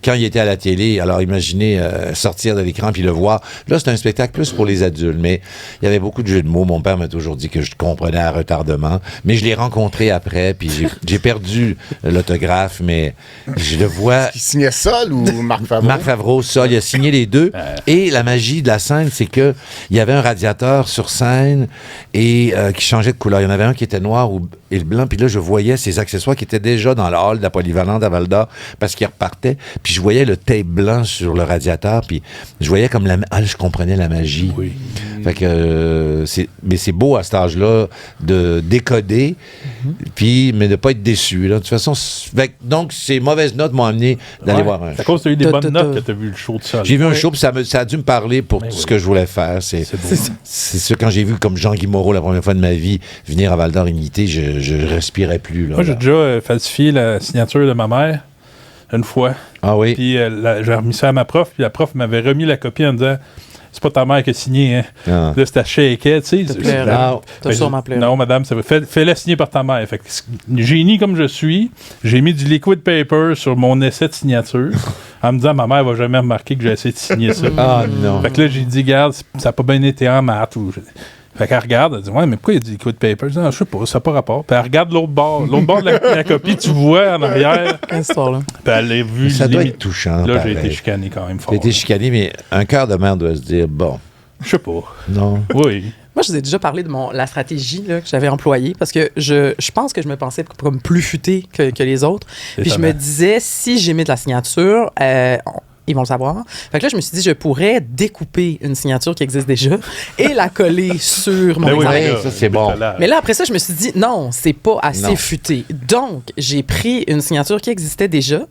quand il était à la télé, alors imaginez sortir de l'écran puis le voir. Là, c'est un spectacle plus pour les adultes, mais il y avait beaucoup de jeux de mots. Mon père m'a toujours dit que je comprenais à retardement, mais je l'ai rencontré après, puis j'ai perdu l'autographe, mais je le vois... Qui signait Sol ou Marc Favreau? Marc Favreau, Sol, il a signé les deux. Et la magie de la scène, c'est que il y avait un radiateur sur scène et qui changeait de couleur. Il y en avait un qui était noir et le blanc. Puis là, je voyais ces accessoires qui étaient déjà dans le hall de la polyvalente à Val-d'Or parce qu'ils repartaient. Puis je voyais le tape blanc sur le radiateur. Puis je voyais comme je comprenais la magie. Oui. Fait que mais c'est beau à cet âge-là de décoder, puis mais de pas être déçu. Là. De toute façon, donc ces mauvaises notes m'ont amené d'aller voir un. C'est à cause que t'as eu des T'as- bonnes t'as- notes que t'as vu le show de Sol. J'ai vu un show, puis ça a dû me parler pour Ben tout oui. ce que je voulais faire. C'est beau. ça, quand j'ai vu comme Jean-Guy Moreau la première fois de ma vie venir à Val-d'Or imiter, je respirais plus. Là, Moi, j'ai déjà falsifié la signature de ma mère une fois. Ah oui? Puis j'ai remis ça à ma prof, puis la prof m'avait remis la copie en disant c'est pas ta mère qui a signé, hein. Ah. Là, c'était shaké, tu sais. T'as pleuré. Non. T'as sûrement pleuré. Non, madame, fais-la signer par ta mère. Fait que, génie comme je suis, j'ai mis du liquid paper sur mon essai de signature en me disant ma mère va jamais remarquer que j'ai essayé de signer ça. Ah non. Fait que là, j'ai dit, regarde, ça n'a pas bien été en maths. Fait qu'elle regarde, elle dit, ouais, mais pourquoi il y a du liquid paper? Je dis, ah, je sais pas, ça n'a pas rapport. Puis elle regarde l'autre bord de la copie, tu vois en arrière. Quelle histoire-là. Puis elle l'a vu. Ça doit limite. être touchant. Là, j'ai pareil. été chicané quand même fort. J'ai été chicané, mais un cœur de mère doit se dire, bon, Je sais pas. non. Oui. Moi, je vous ai déjà parlé de la stratégie là, que j'avais employée parce que je pense que je me pensais comme plus futé que les autres. C'est Puis je étonnant. me disais, si j'ai mis de la signature, ils vont le savoir. Fait que là, je me suis dit, je pourrais découper une signature qui existe déjà et la coller sur mon Ben oui, examen. ouais, là, ça, c'est bon. décollage. Mais là, après ça, je me suis dit, non, c'est pas assez Non. futé. Donc, j'ai pris une signature qui existait déjà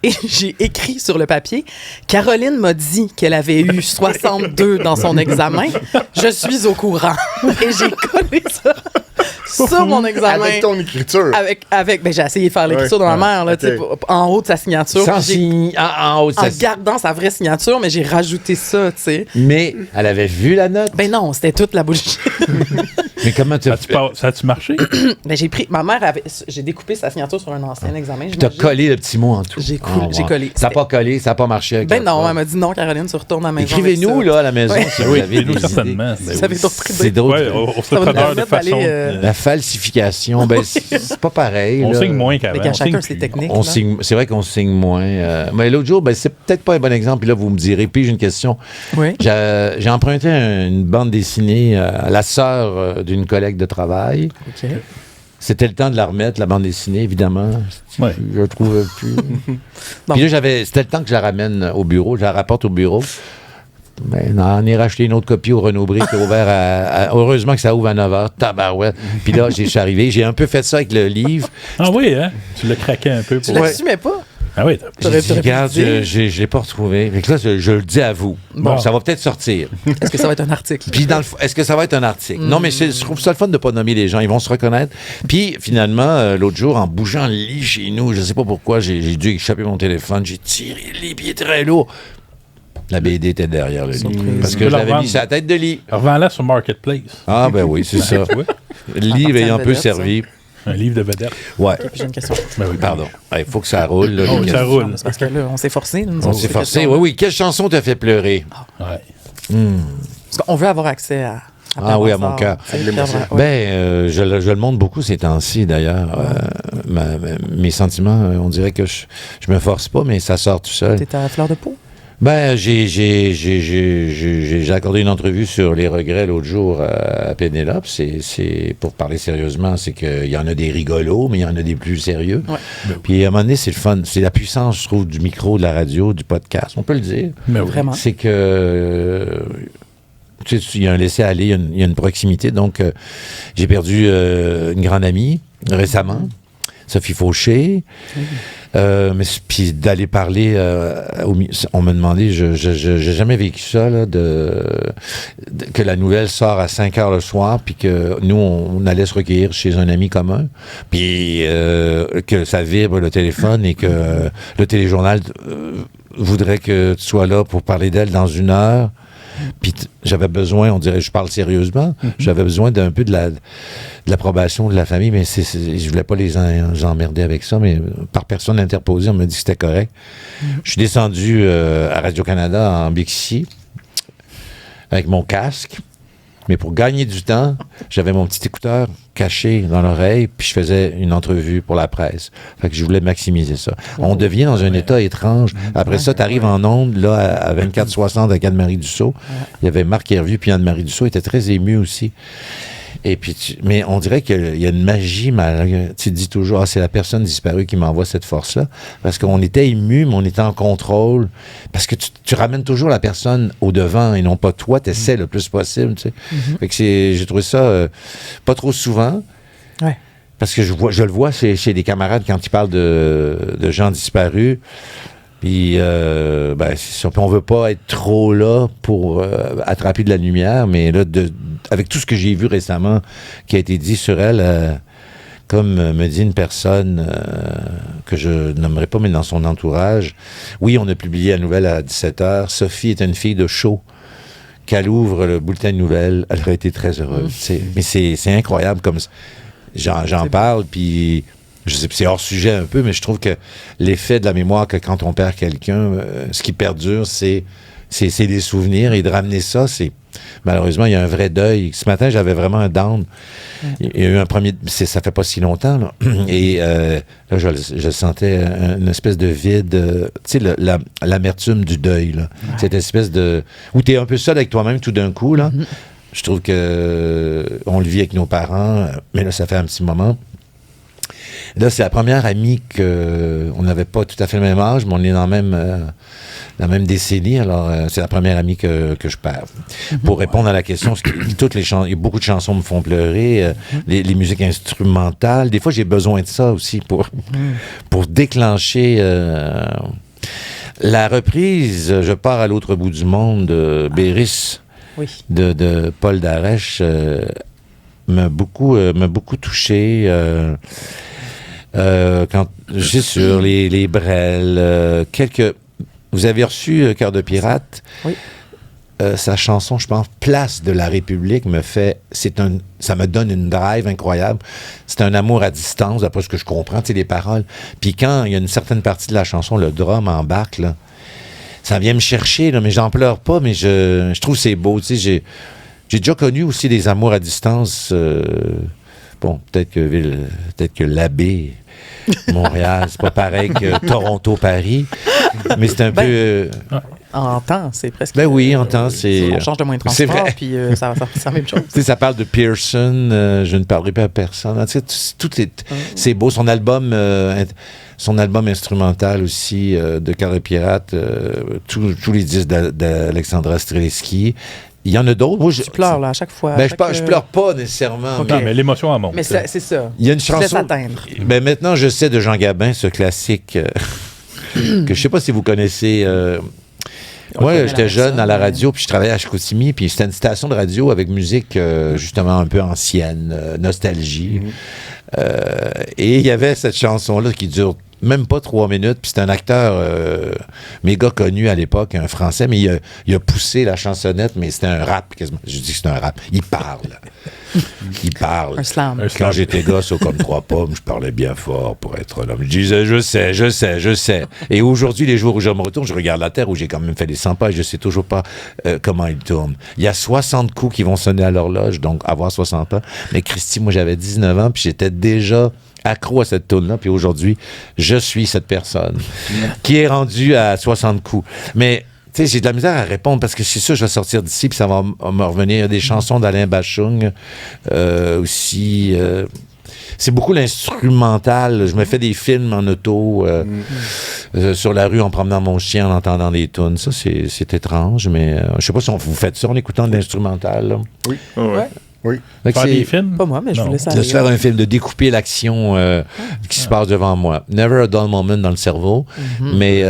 et j'ai écrit sur le papier. Caroline m'a dit qu'elle avait eu 62 dans son examen. Je suis au courant. Et j'ai collé ça sur mon examen. Avec ton écriture. Ben, j'ai essayé de faire l'écriture Ouais, de ma mère, là, ok. tu sais, en haut de sa signature. Sans Puis j'ai- signe en haut de en sa gardant sa vraie signature, mais j'ai rajouté ça, tu sais. Mais elle avait vu la note. Ben non, c'était toute la bullshit. Mais comment tu as Ça a-tu marché? Ben, j'ai découpé sa signature sur un ancien examen. Tu as j'imagine. collé le petit mot en tout. J'ai wow. collé. Ça n'a pas collé, ça n'a pas marché. Avec Ben la non, prof. elle m'a dit non, Caroline, tu retournes à la maison. Écrivez-nous avec ça. là à la maison Ouais. si vous Oui, avez des nous idées. certainement. Ben Ça oui. fait d'autres C'est idées. drôle. Ouais, on Ça va serait nous preneur de permettre d'aller, façon. La falsification, ben c'est pas pareil. On là. signe moins qu'avant. Mais qu'à on chacun signe ses plus. techniques. On là. signe, c'est vrai qu'on signe moins. Mais l'autre jour, ben, c'est peut-être pas un bon exemple. Puis là, vous me direz, puis j'ai une question. Oui. J'ai emprunté une bande dessinée à la sœur d'une collègue de travail. OK. C'était le temps de la remettre, la bande dessinée, évidemment. Ouais. Je ne trouvais plus. Puis là, c'était le temps que je la ramène au bureau. Je la rapporte au bureau. Mais on est racheté une autre copie au Renaud-Bré qui est ouvert heureusement que ça ouvre à 9h. Tabarouette. Puis là, je suis arrivé. J'ai un peu fait ça avec le livre. Ah oui, hein? Tu l'as craqué un peu Tu pour. l'assumais pas? Ah oui, J'ai dit, regarde, pu le dire. je ne l'ai pas retrouvé. Fait que là, je le dis à vous. Bon. Ça va peut-être sortir. Est-ce que ça va être un article? Puis, est-ce que ça va être un article? Non, mais je trouve ça le fun de ne pas nommer les gens. Ils vont se reconnaître. Puis, finalement, l'autre jour, en bougeant le lit chez nous, je ne sais pas pourquoi, j'ai dû échapper mon téléphone. J'ai tiré le lit, puis il est très lourd. La BD était derrière le lit. Surprise. Parce Tu que peux je la l'avais revendre. mis sur la tête de lit. Revends-la sur Marketplace. Ah, ben oui, c'est ça. Tu vois? Le livre ayant peu vedette, servi. Un livre de vedette. Ouais. Puis j'ai une question. Ben oui, Pardon. Il faut que ça roule. Là, Oh, les ça questions. roule. C'est parce que là, on s'est forcé. Nous On autres, s'est ces forcé. questions-là. Oui. Quelle chanson t'a fait pleurer? Ouais. Parce qu'on veut avoir accès à Ah oui, à mon Pierre cœur. Brassard, tu sais, l'émotion. Pierre Bra- ouais. Ben, je le montre beaucoup ces temps-ci, d'ailleurs. Mes sentiments, on dirait que je me force pas, mais ça sort tout seul. T'es à fleur de peau? Ben, j'ai accordé une entrevue sur les regrets l'autre jour à Pénélope. C'est pour parler sérieusement, c'est qu'il y en a des rigolos, mais il y en a des plus sérieux. Ouais. Puis à un moment donné, c'est le fun. C'est la puissance, je trouve, du micro, de la radio, du podcast. On peut le dire. Mais oui. Vraiment. C'est que tu sais, il y a un laisser-aller, il y a une proximité. Donc, j'ai perdu une grande amie récemment. Sophie Fauché. Mais puis d'aller parler, on m'a demandé, j'ai jamais vécu ça, là, que la nouvelle sort à 5 heures le soir, puis que nous, on allait se recueillir chez un ami commun, puis que ça vibre le téléphone et que le téléjournal voudrait que tu sois là pour parler d'elle dans 1 heure. Puis j'avais besoin, on dirait, je parle sérieusement, j'avais besoin d'un peu de l'approbation de la famille, mais je voulais pas les emmerder avec ça, mais par personne interposée, on m'a dit que c'était correct. Je suis descendu à Radio-Canada en Bixi avec mon casque, mais pour gagner du temps, j'avais mon petit écouteur caché dans l'oreille, puis je faisais une entrevue pour la presse. Fait que je voulais maximiser ça. On devient dans un état étrange. Après ça, tu arrives en ondes, là, à 24-60 avec Anne-Marie Dussault. Il y avait Marc Hervieux, puis Anne-Marie Dussault était très émue aussi. Et puis, mais on dirait qu'il y a une magie, tu te dis toujours, c'est la personne disparue qui m'envoie cette force-là. Parce qu'on était ému, mais on était en contrôle. Parce que tu ramènes toujours la personne au devant et non pas toi, tu essaies le plus possible, tu sais. Fait que j'ai trouvé ça pas trop souvent. Ouais. Parce que je le vois chez des camarades quand ils parlent de gens disparus. Puis, c'est ça. Puis on veut pas être trop là pour attraper de la lumière, mais là, avec tout ce que j'ai vu récemment qui a été dit sur elle, comme me dit une personne que je nommerai pas, mais dans son entourage, oui, on a publié la nouvelle à 17h. Sophie est une fille de show. Qu'elle ouvre le bulletin de nouvelles, elle aurait été très heureuse. Mais c'est incroyable comme ça. J'en parle, puis... Je sais, c'est hors sujet un peu, mais je trouve que l'effet de la mémoire, que quand on perd quelqu'un, ce qui perdure, c'est des souvenirs. Et de ramener ça, malheureusement, il y a un vrai deuil. Ce matin, j'avais vraiment un down. Il y a eu un premier... Ça fait pas si longtemps, là. Et là, je sentais une espèce de vide. Tu sais, l'amertume du deuil, là. Ouais. Cette espèce de... Où tu es un peu seul avec toi-même tout d'un coup, là. Je trouve que on le vit avec nos parents, mais là, ça fait un petit moment. Là, c'est la première amie on n'avait pas tout à fait le même âge, mais on est dans la même décennie. Alors, c'est la première amie que je perds. Pour répondre à la question, beaucoup de chansons me font pleurer. Les musiques instrumentales. Des fois, j'ai besoin de ça aussi pour déclencher la reprise. Je pars à l'autre bout du monde de Béris, de Paul Darèche. M'a beaucoup touché. Quand j'ai sur les Brel, vous avez reçu Cœur de pirate. Oui. Sa chanson, je pense, Place de la République ça me donne une drive incroyable. C'est un amour à distance, d'après ce que je comprends, tu sais, les paroles. Puis quand il y a une certaine partie de la chanson, le drum embarque, là, ça vient me chercher, là, mais j'en pleure pas, mais je trouve que c'est beau, tu sais, j'ai déjà connu aussi des amours à distance. Peut-être que l'abbé Montréal, c'est pas pareil que Toronto-Paris, mais c'est un peu... En temps, c'est presque... Ben oui, en temps, c'est... On change de moyen de transport, puis ça c'est la même chose. Tu sais, ça parle de Pearson, je ne parlerai pas à personne. Tu sais, tout est... C'est beau. Son album instrumental aussi, de Cœur de pirate, tous les disques d'Alexandra Strelitzky. Il y en a d'autres. Tu pleures, là, à chaque fois. Ben, je pleure pas nécessairement. Okay. Mais l'émotion en monte. Mais c'est ça. Il y a une chanson... Laisse atteindre. Ben, maintenant, je sais de Jean Gabin, ce classique que je sais pas si vous connaissez... Moi, j'étais jeune à la radio, puis je travaillais à Chicoutimi, puis c'était une station de radio avec musique justement un peu ancienne, nostalgie. Et il y avait cette chanson-là qui dure même pas 3 minutes, puis c'est un acteur méga connu à l'époque, un Français, mais il a poussé la chansonnette, mais c'était un rap, quasiment. Je dis que c'est un rap. Il parle. Il parle. Un slam. Quand j'étais gosse au Comme 3 pommes, je parlais bien fort pour être l'homme. Je disais, je sais. Et aujourd'hui, les jours où je me retourne, je regarde la Terre, où j'ai quand même fait les 100 pas, et je sais toujours pas comment il tourne. Il y a 60 coups qui vont sonner à l'horloge, donc avoir 60 ans. Mais Christy, moi, j'avais 19 ans, puis j'étais déjà accro à cette toune-là, puis aujourd'hui, je suis cette personne qui est rendue à 60 coups. Mais, tu sais, j'ai de la misère à répondre, parce que c'est sûr, je vais sortir d'ici, puis ça va me revenir. Des chansons d'Alain Bachung, aussi... c'est beaucoup l'instrumental. Je me fais des films en auto, sur la rue, en promenant mon chien, en entendant des tunes. Ça, c'est étrange, mais je sais pas si vous faites ça en écoutant de l'instrumental, là. Oui. Oh, ouais. Oui. Fait que Faire c'est- des films? Pas moi, mais je Non. voulais ça. de se faire un film, de découper l'action qui se passe devant moi. Never a dull moment dans le cerveau, mais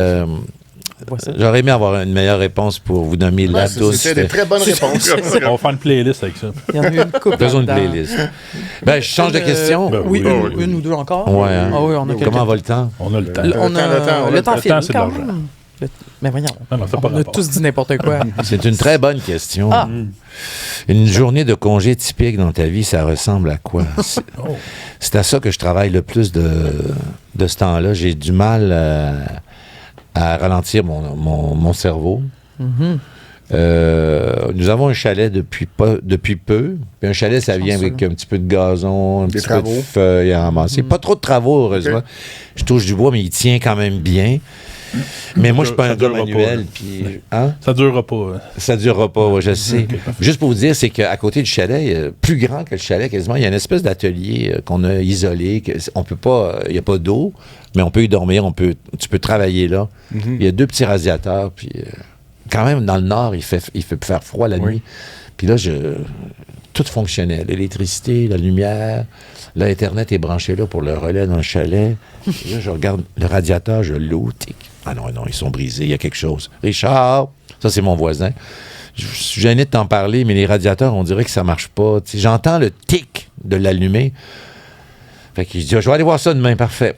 j'aurais aimé avoir une meilleure réponse pour vous nommer là tous. C'était des très bonnes réponses. On va faire une playlist avec ça. Il y en a eu une couple. Faisons une là-dedans. playlist. Ben, je change de question. Ben Oui, oui. une ou deux encore. Ouais, hein. Ah oui, on a quelques- Comment va le temps? On a le temps. Le temps Le temps, file c'est de quand l'argent. même. Mais voyons, Non, non, ça n'a pas on a rapport. tous dit n'importe quoi. C'est une très bonne question. Ah. Une journée de congé typique dans ta vie, ça ressemble à quoi? Oh. C'est à ça que je travaille le plus de ce temps-là. J'ai du mal à ralentir mon cerveau. Nous avons un chalet depuis peu. Puis un chalet, ça vient avec un petit peu de gazon, un Des petit peu travaux. de feuilles à ramasser. Pas trop de travaux, heureusement. Ok. Je touche du bois, mais il tient quand même bien. Mais moi, je suis pas Ça un gars durera manuel. pas, Puis, hein? Ça durera pas. Hein. Ça durera pas, ouais, je sais. Juste pour vous dire, c'est qu'à côté du chalet, plus grand que le chalet quasiment, il y a une espèce d'atelier qu'on a isolé. On peut pas, il n'y a pas d'eau, mais on peut y dormir, tu peux travailler là. Il y a 2 petits radiateurs, puis quand même dans le nord, il peut faire froid la nuit. Puis là, tout fonctionnait. L'électricité, la lumière, l'Internet est branché là pour le relais dans le chalet. Et là, je regarde le radiateur, je l'ouvre, tic. Ah non, ils sont brisés, il y a quelque chose. Richard, ça c'est mon voisin. Je suis gêné de t'en parler, mais les radiateurs, on dirait que ça marche pas. Tu sais, j'entends le tic de l'allumer. Fait qu'il dit, je vais aller voir ça demain, parfait.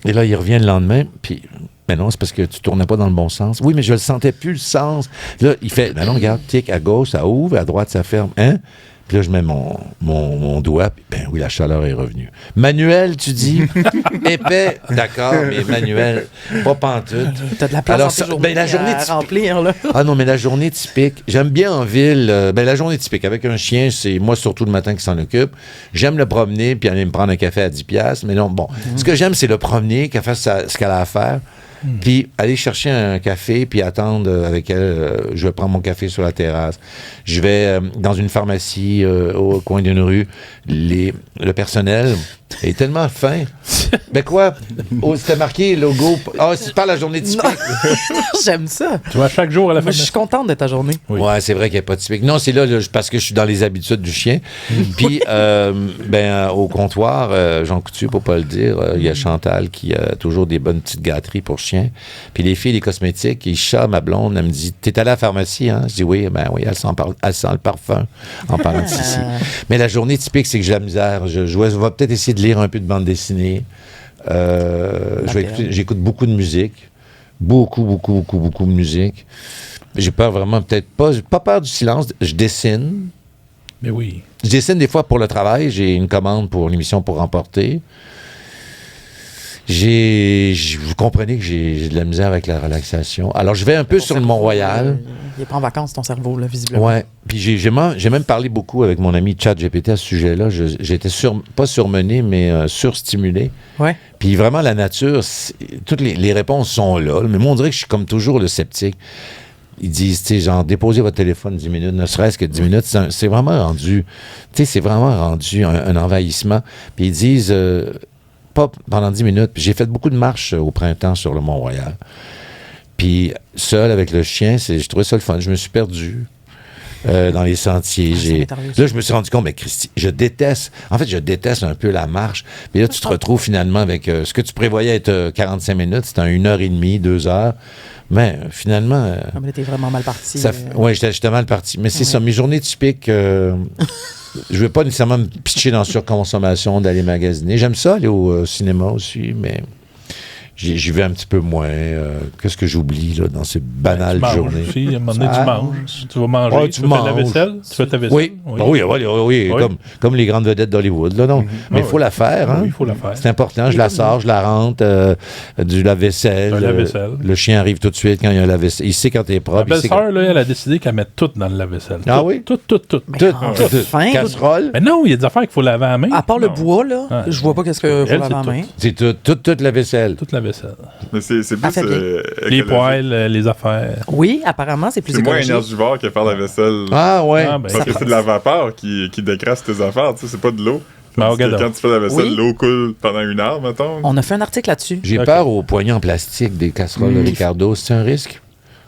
Et là, il revient le lendemain, puis... Mais non, c'est parce que tu tournais pas dans le bon sens. Oui, mais je le sentais plus, le sens. Là, il fait, ben non, regarde, tic, à gauche, ça ouvre, à droite, ça ferme. Hein? Puis là, je mets mon doigt, puis ben oui, la chaleur est revenue. Manuel, tu dis? Épais, d'accord, mais manuel, pas pantoute. T'as de la place Alors, dans tes ça- journées ben, la journée à typique- remplir, là. Ah non, mais la journée typique, j'aime bien en ville. La journée typique, avec un chien, c'est moi surtout le matin qui s'en occupe. J'aime le promener, puis aller me prendre un café à 10$. Mais non, bon, ce que j'aime, c'est le promener, qu'elle fasse ce qu'elle a à faire. Puis aller chercher un café, puis attendre avec elle. Je vais prendre mon café sur la terrasse. Je vais dans une pharmacie au coin d'une rue. Le personnel est tellement fin. Ben quoi? Oh, c'était marqué logo. Ah, c'est pas la journée typique. J'aime ça. Tu vas chaque jour à la fin Moi, de je suis contente de ta journée. Oui. Ouais, c'est vrai qu'il n'y a pas de typique. Non, c'est là, parce que je suis dans les habitudes du chien. Puis, au comptoir, Jean Coutu, pour pas le dire, il y a Chantal qui a toujours des bonnes petites gâteries pour chiens. Puis les filles, les cosmétiques, et Chat, ma blonde, elle me dit, t'es allée à la pharmacie, hein? Je dis oui, ben oui, elle sent le parfum en parlant de Sissi. Mais la journée typique, c'est que j'ai la misère. Je vais peut-être essayer de lire un peu de bande dessinée. J'écoute beaucoup de musique. Beaucoup de musique. J'ai peur vraiment, peut-être pas. J'ai pas peur du silence. Je dessine. Mais oui. Je dessine des fois pour le travail. J'ai une commande pour l'émission Pour Remporter. Vous comprenez que j'ai de la misère avec la relaxation. Alors, je vais un peu sur le Mont-Royal. Il n'est pas en vacances, ton cerveau, là, visiblement. Ouais. Puis j'ai même parlé beaucoup avec mon ami ChatGPT à ce sujet-là. J'étais pas surmené, mais surstimulé. Ouais. Puis vraiment, la nature, toutes les réponses sont là. Mais moi, on dirait que je suis comme toujours le sceptique. Ils disent, tu sais, genre, déposez votre téléphone 10 minutes, ne serait-ce que 10 minutes. C'est vraiment rendu, tu sais, c'est vraiment rendu un envahissement. Puis ils disent, pas pendant 10 minutes. Puis j'ai fait beaucoup de marches au printemps sur le Mont-Royal. Puis seul avec le chien, je trouvais ça le fun. Je me suis perdu dans les sentiers. Là, je me suis rendu compte, mais Christy, je déteste un peu la marche. Puis là, tu te retrouves finalement avec ce que tu prévoyais être 45 minutes, c'était 1h30, 2 heures. Mais finalement... Ah, mais là, t'es vraiment mal parti. Oui, j'étais mal parti. Mais c'est ça, mes journées typiques... je ne veux pas nécessairement me pitcher dans la surconsommation, d'aller magasiner. J'aime ça, aller au cinéma aussi, mais j'y vais un petit peu moins. Qu'est-ce que j'oublie là, dans ces banales journées? Aussi, à un moment donné, tu manges. Tu vas manger. Ouais, tu fais la vaisselle. Tu fais ta vaisselle. Oui, oui. Comme les grandes vedettes d'Hollywood. Là, non. Mais il faut la faire. Hein? Oui, il faut la faire. C'est important. Je la sors, je la rentre, du lave-vaisselle. Le chien arrive tout de suite quand il y a un lave-vaisselle. Il sait quand t'es propre. Ma belle-sœur, là, elle a décidé qu'elle met tout dans le lave-vaisselle. Ah oui? Tout. Enfin, casserole. Mais non, il y a des affaires qu'il faut laver à la main. À part le Non. bois, là, je vois pas qu'est-ce que faut Elle, laver en c'est main. C'est toute la vaisselle. Toute la vaisselle. Mais c'est Ah, plus. fait bien. Les écologique. poêles, les affaires. Oui, apparemment, c'est plus C'est moins écologique. énergivore que faire la vaisselle. Ah ouais. Ah, ben, Parce que c'est de la vapeur qui décrasse tes affaires, tu sais, c'est pas de l'eau. Ben, Parce que regarde. quand tu fais la vaisselle, Oui. l'eau coule pendant 1 heure, mettons. On a fait un article là-dessus. J'ai Ok. peur aux poignées en plastique des casseroles, Ricardo. C'est un risque?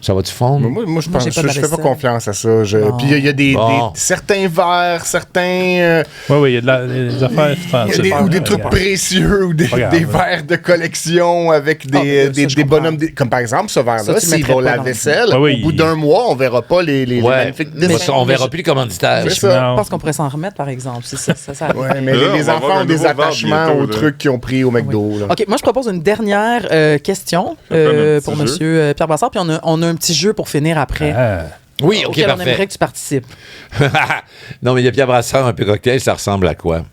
Ça va-tu fondre? Moi, je Moi, pense j'ai je pas de fais pas vaisselle. confiance à ça. Non. Puis il y a Bon. certains verres, certains... Oui, il y a des affaires. ou des trucs précieux, ou des Pas grave. verres de collection avec Ah, ça, je des comprends. bonhommes. Comme par exemple, ce Ça, verre-là, tu le s'il mettrais va au pas dans lave-vaisselle, le- Oui, au bout d'un mois, on verra pas les Ouais, magnifiques mais disques. on verra plus les commanditaires. C'est ça. Non. Je pense qu'on pourrait s'en remettre, par exemple. C'est ça arrive. Ouais, mais Là, on les va avoir enfants un ont des nouveau verre attachements bientôt, aux là. trucs qu'ils ont pris au McDo. Là. OK, moi, je propose une dernière question Ça fait un petit pour jeu. monsieur Pierre Brassard, puis on a un petit jeu pour finir après. Ah. Oui, OK, auquel on aimerait parfait. que tu participes. Non, mais il y a Pierre Brassard, un peu cocktail, ça ressemble à quoi?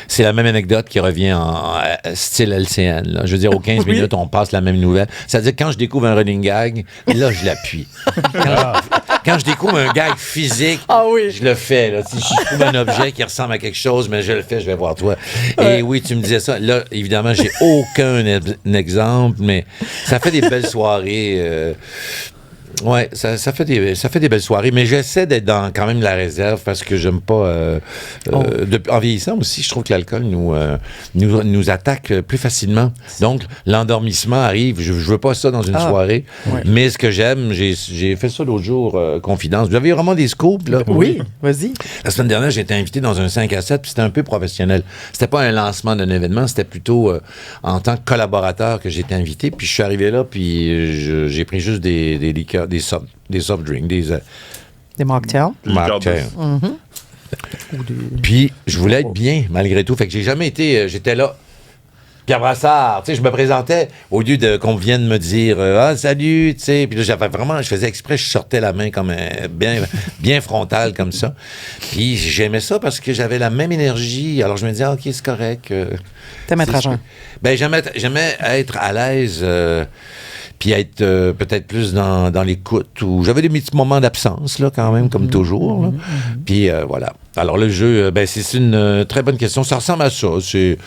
C'est la même anecdote qui revient en style LCN. Là. Je veux dire, aux 15 Oui. minutes, on passe la même nouvelle. C'est-à-dire, quand je découvre un running gag, là, je l'appuie. Quand je découvre un gag physique, Ah oui. je le fais. Là. Si je trouve un objet qui ressemble à quelque chose, mais je le fais, je vais voir toi. Et oui, tu me disais ça. Là, évidemment, j'ai aucun exemple, mais ça fait des belles soirées. Ouais, ça fait des belles soirées, mais j'essaie d'être dans quand même la réserve parce que j'aime pas. En vieillissant aussi, je trouve que l'alcool nous attaque plus facilement. Donc, l'endormissement arrive. Je veux pas ça dans une soirée. Ouais. Mais ce que j'aime, j'ai fait ça l'autre jour, confidence. Vous avez vraiment des scoops, là? Oui, vas-y. La semaine dernière, j'ai été invité dans un 5 à 7, puis c'était un peu professionnel. C'était pas un lancement d'un événement, c'était plutôt en tant que collaborateur que j'ai été invité. Puis je suis arrivé là, puis j'ai pris juste des liqueurs, des soft drinks, Des mocktails. mocktails. Ou des... Puis je voulais être bien, malgré tout. Fait que j'ai jamais été... j'étais là... Pierre Brassard, tu sais, je me présentais au lieu de qu'on vienne me dire ah salut, tu sais, puis là j'avais vraiment, je faisais exprès, je sortais la main comme bien frontale comme ça. Puis j'aimais ça parce que j'avais la même énergie. Alors je me disais ok, c'est correct. T'aimes être c'est à jeun. Ben j'aimais être à l'aise. Puis être peut-être plus dans l'écoute. Ou j'avais des petits moments d'absence, là, quand même, comme toujours. Là. Puis voilà. Alors, le jeu, c'est une très bonne question. Ça ressemble à ça. C'est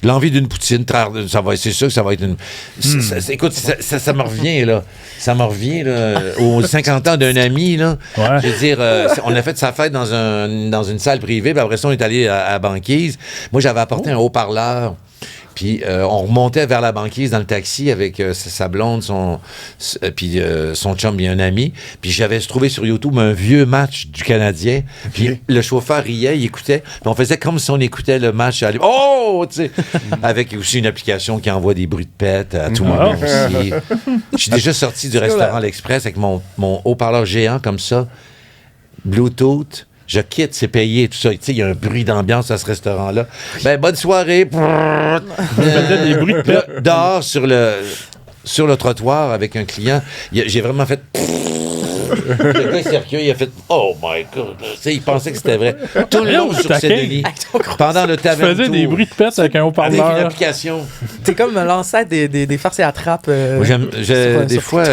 l'envie d'une poutine. C'est sûr que ça va être une... Écoute, ça me revient, là. Ça me revient, là, aux 50 ans d'un ami, là. Ouais. Je veux dire, on a fait sa fête dans une salle privée, puis après ça, on est allé à Banquise. Moi, j'avais apporté un haut-parleur. Puis on remontait vers la banquise dans le taxi avec sa blonde, puis son chum et un ami. Puis j'avais trouvé sur YouTube un vieux match du Canadien. Puis le chauffeur riait, il écoutait. Puis on faisait comme si on écoutait le match. Oh! Tu sais, avec aussi une application qui envoie des bruits de pète à tout moment aussi. Je suis déjà sorti du restaurant L'Express avec mon haut-parleur géant comme ça, Bluetooth. Je quitte, c'est payé, tout ça. Tu sais, il y a un bruit d'ambiance à ce restaurant-là. Ben, bonne soirée. faisait des bruits de pète. Là, dehors sur le trottoir avec un client, j'ai vraiment fait... Le gars s'est reculé, il a fait « Oh my God! » Tu sais, il pensait que c'était vrai. Tout le long sur taquin. Saint-Denis. Pendant le Tu taverne faisais des tour, bruits de pète avec un avec une haut-parleur. application. T'es comme l'ancêtre des farces et attrapes. Moi, des fois...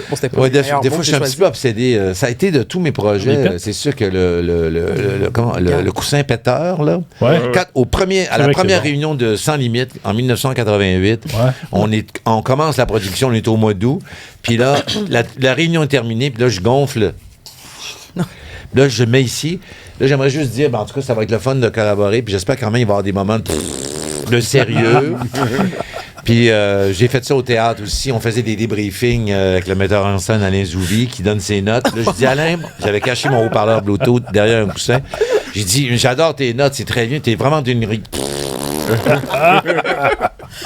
Bon, c'était pas Ouais, le des meilleur fois, mot je que suis un j'ai petit peu obsédé. Ça a été de tous mes Les projets. pets? C'est sûr que le coussin péteur, là, Ouais. à la vrai que première c'est bon. réunion de Sans Limite, en 1988, Ouais. on commence la production, on est au mois d'août, puis là, la réunion est terminée, puis là, je gonfle. Là, je mets ici. Là, j'aimerais juste dire, en tout cas, ça va être le fun de collaborer, puis j'espère quand même qu'il va y avoir des moments de sérieux. Puis j'ai fait ça au théâtre aussi. On faisait des débriefings avec le metteur en scène Alain Zouvi qui donne ses notes. Là, je dis Alain, j'avais caché mon haut-parleur Bluetooth derrière un coussin. J'ai dit, j'adore tes notes, c'est très bien. T'es vraiment d'une...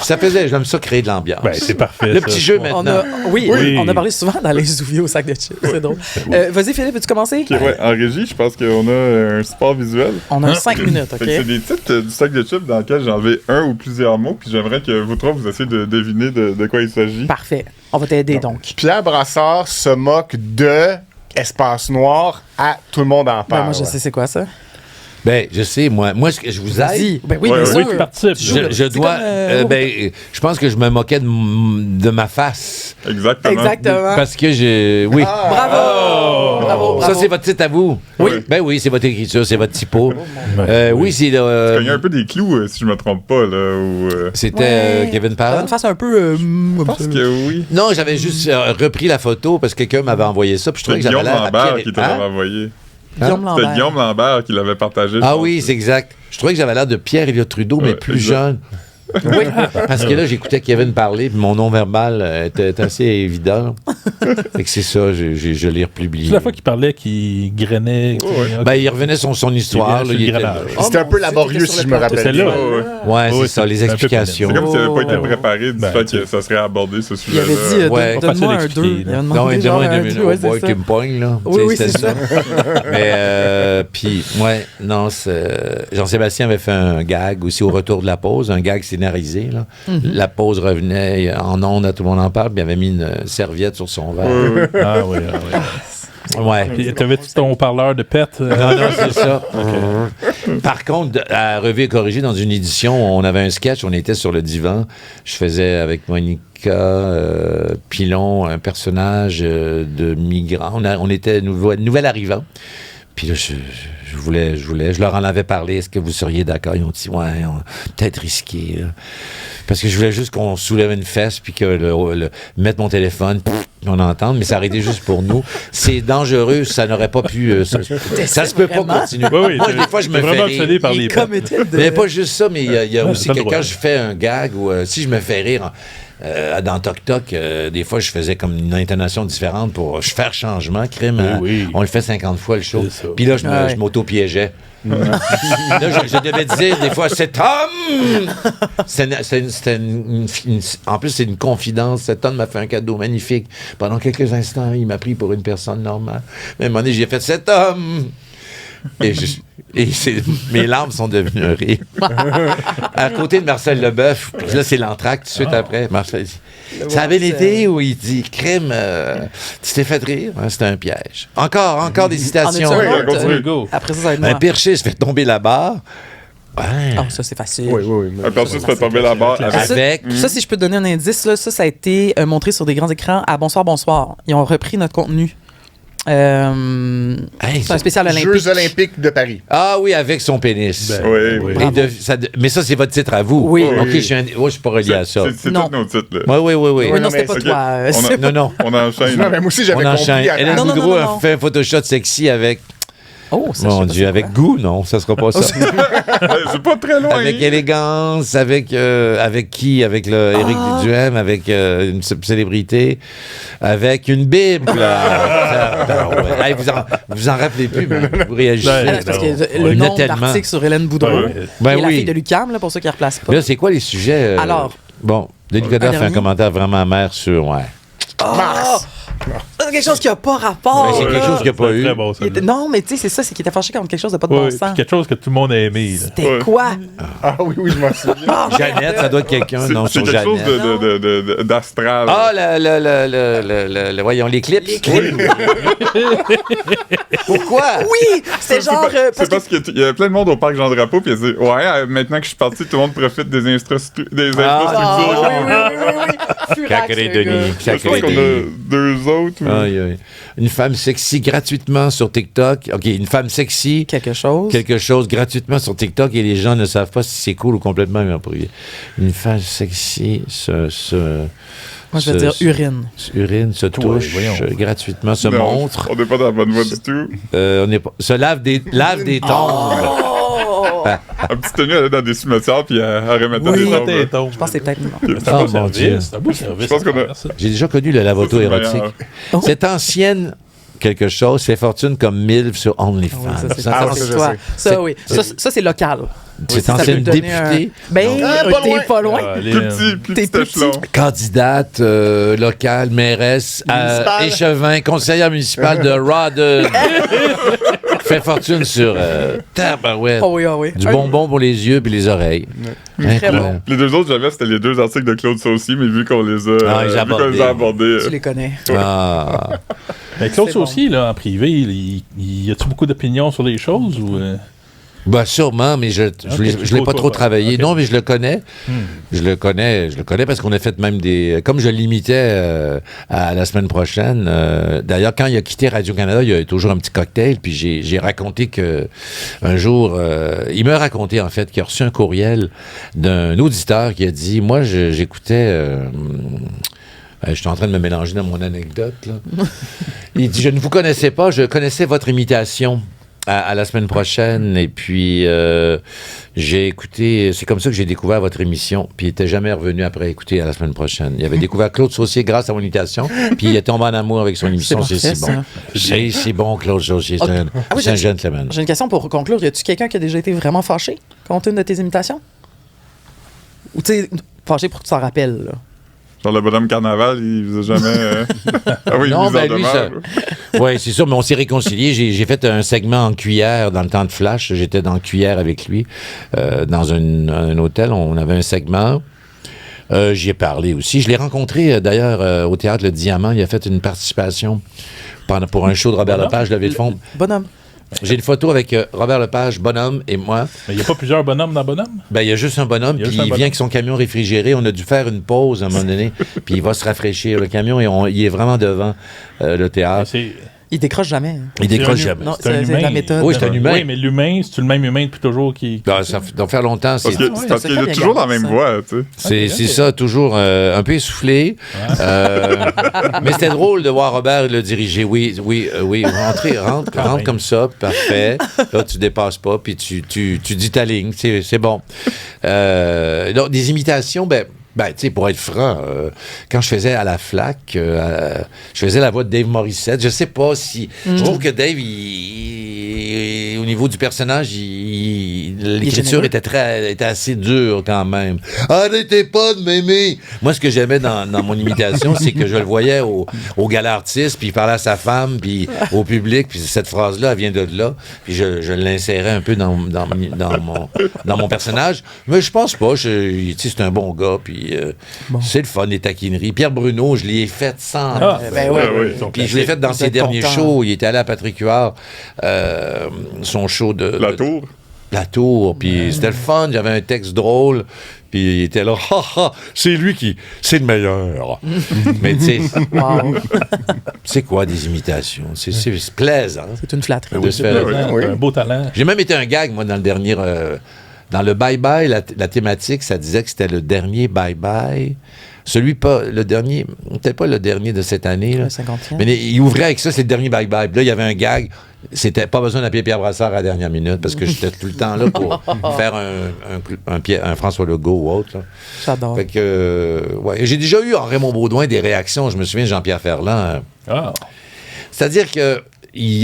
Ça faisait, j'aime ça créer de l'ambiance. Ben, c'est parfait. Le ça. petit jeu maintenant. Oui, Oui. on a parlé souvent dans les Zouviers au sac de chips. C'est drôle. Vas-y, Philippe, veux-tu commencer? Ok, ouais, en régie, je pense qu'on a un support visuel. On a 5 minutes, Fait que c'est OK? des titres du sac de chips dans lesquels j'ai enlevé un ou plusieurs mots, puis j'aimerais que vous trois vous essayez de deviner de quoi il s'agit. Parfait. On va t'aider, donc. Pierre Brassard se moque de Espace Noir à Tout le monde en Ben, parle. moi, je sais c'est quoi ça. Ben, je sais, moi ce que je vous aide. Vas-y. Ben oui, Ouais, bien ouais. sûr. Oui, tu participes. Je C'est dois. comme, Je pense que je me moquais de ma face. Exactement. Exactement. Parce que j'ai. Oui. Bravo! Bravo, bravo. Ça, c'est votre titre à vous? Oui. Ben oui, c'est votre écriture, c'est votre typo. Oui, c'est. Il y a un peu des clous, si je me trompe pas, là. C'était Ouais. Kevin Ça a Parent? une face un peu... Je pense que oui. Non, j'avais juste repris la photo parce que quelqu'un m'avait envoyé ça. Puis je trouvais C'était que j'avais Guillaume l'air. à Lambert Pierre- qui te Hein? l'avait envoyé. Guillaume C'était Lambert. Guillaume Lambert qui l'avait partagé. je Ah pense. oui, c'est exact. Je trouvais que j'avais l'air de Pierre Elliott Trudeau, mais Ouais, plus exact. jeune. Oui. Parce que là, j'écoutais Kevin parler, puis mon non-verbal était assez évident. Fait que c'est ça, je l'ai republié. C'est la fois qu'il parlait, qu'il grainait. Ben, il revenait sur son histoire. Là, Il il était- grenage. C'était un peu laborieux, si je me rappelle C'est bien. là. Ouais, Oui, c'est ça, les c'est un peu explications. C'est comme s'il n'avait pas été ouais. préparé du Ben, fait tu que ça serait abordé, ce Il sujet-là. avait dit, Ouais. donne-moi un Pas facile 2. à expliquer, Il avait là. demandé Non, il genre demande un une 2, ouais, c'est boy ça. qui me pogne, là. Oui, Tu sais, oui, c'était c'est ça. Mais, puis, ouais, non, Jean-Sébastien avait fait un gag aussi au retour de la pause, un gag scénarisé, là. La pause revenait en ondes, à tout le monde en parle, puis il avait mis une serviette sur son verre. Ah oui, Ouais. Puis, t'avais-tu ton haut-parleur de pète? Non, non, c'est ça. Par contre, à Revue et Corrigé, dans une édition, on avait un sketch, on était sur le divan. Je faisais avec Monica Pilon un personnage de migrant. On était nouvel arrivant. Puis là, je leur en avais parlé. Est-ce que vous seriez d'accord? Ils ont dit, ouais, peut-être risqué. Là. Parce que je voulais juste qu'on soulève une fesse, puis que mettre mon téléphone, on entende, mais ça aurait été juste pour nous. C'est dangereux, ça n'aurait pas pu. Ça se peut pas vraiment? continuer. Oui, oui, Moi, des fois, je me fais vraiment rire. obsédé par Il les est pètes. committed. Mais pas juste ça, mais il y a aussi t'as que le droit. quand je fais un gag ou si je me fais rire dans Toc Toc, des fois je faisais comme une intonation différente pour faire changement, crime. Oui, hein. oui. On le fait 50 fois le show. C'est ça. Puis là, Ouais. je m'auto-piégeais. Là, je devais dire des fois, cet homme! En plus, c'est une confidence. Cet homme m'a fait un cadeau magnifique. Pendant quelques instants, il m'a pris pour une personne normale. Mais à un moment donné, j'ai fait cet homme! Mes larmes sont devenues un rire. À côté de Marcel Leboeuf, puis là, c'est l'entracte tout de suite après. Marcel dit, ça avait l'été où il dit, crime, tu t'es fait rire? Hein, c'était un piège. Encore des citations. En as-tu un Oui, autre? continue. Go. Après ça, ça va être Un moi. perché se fait tomber la barre. Ouais. Ah, ça, c'est facile. Oui, oui, oui. Après ça, tu fais tomber la barre avec. Ça, Avec. ça, si je peux te donner un indice, là, ça a été montré sur des grands écrans à Bonsoir, Bonsoir. Ils ont repris notre contenu. Hey, C'est un spécial olympique. Jeux olympiques de Paris. Ah oui, avec son pénis. Ben, Oui, oui. oui. Mais ça, c'est votre titre à vous. Oui. OK, Oui. je suis pas relié à ça. C'est Non. tous nos titres, là. Oui. Oui, non, non, c'était mais- pas ok. toi. On a- C'est- Non. On enchaîne. Non, mais moi aussi, j'avais On compris. enchaîne. avant. Hélène Non, non, Boudreau non, non. a fait un Photoshop sexy avec... Oh, ça, je sais Mon pas Dieu, c'est avec quoi. goût, non, ça sera pas ça. C'est pas très loin. Avec élégance, avec qui? Avec Éric Duhem, avec une célébrité, avec une Bible. Hey, vous en rappelez plus, mais vous réagissez. Ben, Ah, c'est parce que On le en a nombre tellement. d'articles sur Hélène Boudreau Ouais. Ben et la oui. fille de Lucam, là, pour ceux qui ne replacent pas. Là, c'est quoi les sujets? Alors. Bon, Denis Coderre fait un dernier. commentaire vraiment amer sur... Ouais. Mars. C'est quelque chose qui n'a pas rapport. Mais c'est quelque là. chose qu'il n'y a pas C'est eu. très bon, Il était- Non, mais tu sais, c'est ça, c'est qu'il était fâché contre quelque chose de pas de bon Oui, sens. puis quelque chose que tout le monde a aimé. là. C'était quoi? Ah oui, je m'en souviens. Jeannette, ça doit être quelqu'un, non, C'est sur quelque chose Jeannette. d'astral. Ah, voyons, les clips. Pourquoi? Oui! C'est genre. C'est parce que- parce qu'il y a plein de monde au parc Jean-Drapeau, puis il a dit ouais, maintenant que je suis parti, tout le monde profite des infrastructures. Ah, oui. Furax, Cacré le gars. Denis. Je pense qu'on a deux autres. Aïe, aïe. Une femme sexy gratuitement sur TikTok. OK, une femme sexy, Quelque chose. quelque chose gratuitement sur TikTok et les gens ne savent pas si c'est cool ou complètement inapproprié. Une femme sexy Moi, je veux dire urine. urine, se touche voyons. Gratuitement, se Non, montre, On n'est pas dans la bonne voie du tout. se lave des tombes. Oh! Un petit tenue, elle allait dans des cimetières, puis elle remettait Oui. des Ça tombes. t'étonne. Je pense que c'est peut-être non. C'est un Oh, beau mon Dieu. service. C'est un beau service. Je pense qu'on a- à faire, ça. J'ai déjà connu le lavoto Ça, c'est érotique. meilleur. Oh. Cette ancienne quelque chose fait fortune comme MILF sur OnlyFans. Oui, ça, c'est Ça, Ah, ça, ça, c'est je toi. sais. Ça, oui. Ça, c'est local. Cette Ça peut ancienne donner députée, Ben, Ah, pas t'es loin. pas loin. Ah, Plus Lynn. petit, plus T'es petit plus échelon. candidate locale, mairesse, Municipale. échevin, conseillère municipale de Rawdon. Fait fortune sur tabarouette. Oh oui, ah oui. Du bonbon pour les yeux puis les oreilles. Incroyable. Les deux autres, j'avais, c'était les deux articles de Claude Saucier, mais vu qu'on les a, Ah, ils vu qu'on les a abordés. Tu les connais. Ah. Mais Claude C'est bon. Saucier, là, en privé, y a-tu beaucoup d'opinions sur les choses ou. Ben, sûrement, mais je l'ai pas trop travaillé. Ok. Non, mais je le connais. Je le connais parce qu'on a fait même des... Comme je l'imitais à la semaine prochaine, d'ailleurs, quand il a quitté Radio-Canada, il y a toujours un petit cocktail, puis j'ai raconté que un jour, il m'a raconté, en fait, qu'il a reçu un courriel d'un auditeur qui a dit, moi, j'écoutais... je suis en train de me mélanger dans mon anecdote, là. Il dit, je ne vous connaissais pas, je connaissais votre imitation. À la semaine prochaine. Et puis, j'ai écouté... C'est comme ça que j'ai découvert votre émission. Puis il n'était jamais revenu après écouter à la semaine prochaine. Il avait découvert Claude Saucier grâce à mon invitation. Puis il est tombé en amour avec son émission. C'est si bon. C'est si bon, Claude Saucier. C'est un gentleman. J'ai une question pour conclure. Y a-tu quelqu'un qui a déjà été vraiment fâché contre une de tes imitations? Ou tu sais, fâché pour que tu t'en rappelles, là? Genre le bonhomme carnaval, il faisait jamais. Ah oui, non, il ben lui, ça... Oui, c'est sûr, mais on s'est réconciliés. J'ai fait un segment en cuillère dans le temps de Flash. J'étais dans cuillère avec lui, dans un hôtel. On avait un segment. J'y ai parlé aussi. Je l'ai rencontré, d'ailleurs, au Théâtre Le Diamant. Il a fait une participation pour un show de Robert Lepage, Levée de fonds. Bonhomme. J'ai une photo avec Robert Lepage, Bonhomme et moi. Mais il n'y a pas plusieurs bonhommes dans Bonhomme? Ben, il y a juste un bonhomme, puis il vient avec son camion réfrigéré. On a dû faire une pause à un moment donné, puis il va se rafraîchir, le camion, et il est vraiment devant le théâtre. Il décroche jamais. Il décroche jamais. Non, c'est la méthode. Oui, c'est un humain. Oui, mais l'humain, c'est le même humain depuis toujours qui... Ben, ça doit faire longtemps. Parce qu'il a toujours la même voix, tu sais. C'est ça, toujours un peu essoufflé. Mais c'était drôle de voir Robert le diriger. Oui, rentre comme ça, parfait. Là, tu dépasses pas, puis tu dis ta ligne. C'est bon. Donc, des imitations, tu sais, pour être franc, quand je faisais à la FLAC, je faisais la voix de Dave Morissette. Je sais pas si... Je trouve que Dave, au niveau du personnage, l'écriture était assez dure quand même. Arrêtez pas de m'aimer! Moi, ce que j'aimais dans mon imitation, c'est que je le voyais au gala artiste, puis il parlait à sa femme, puis au public, puis cette phrase-là, elle vient de là. Puis je l'insérais un peu dans mon personnage. Mais je pense pas. Tu sais, c'est un bon gars, puis c'est le fun, les taquineries. Pierre Bruno, je l'ai fait sans... Puis je l'ai fait dans ses derniers shows. Il était allé à Patrick Huard, son show de... La Tour. Puis c'était le fun. J'avais un texte drôle. Puis il était là, c'est lui c'est le meilleur. Mais tu sais, c'est quoi des imitations? C'est plaisant. C'est une flatterie. Un beau talent. J'ai même été un gag, moi, dans le dernier... Dans le bye-bye, la thématique, ça disait que c'était le dernier bye-bye. Le dernier, peut-être pas le dernier de cette année. Là. Le 50e. Mais il ouvrait avec ça, c'est le dernier bye-bye. Puis là, il y avait un gag. C'était pas besoin d'appeler Pierre Brassard à la dernière minute parce que j'étais tout le temps là pour faire un François Legault ou autre. Là. J'adore. Fait que, j'ai déjà eu en Raymond Baudouin des réactions. Je me souviens de Jean-Pierre Ferland. C'est-à-dire que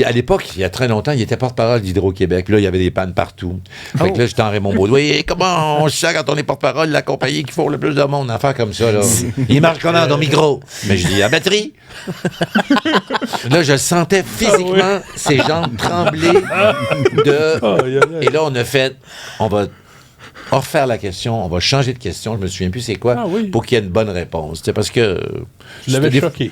à l'époque, il y a très longtemps, il était porte-parole d'Hydro-Québec. Puis là, il y avait des pannes partout. Fait que là, j'étais en Raymond Baudouin. Et comment on sait quand on est porte-parole de la compagnie qu'il faut le plus de monde? Affaire comme ça, là. Il marche comment dans ton micro? Mais je dis, à batterie. Là, je sentais physiquement ses jambes trembler Et là, on va refaire la question, on va changer de question, je me souviens plus c'est quoi, pour qu'il y ait une bonne réponse. C'est parce que... Je l'avais choqué.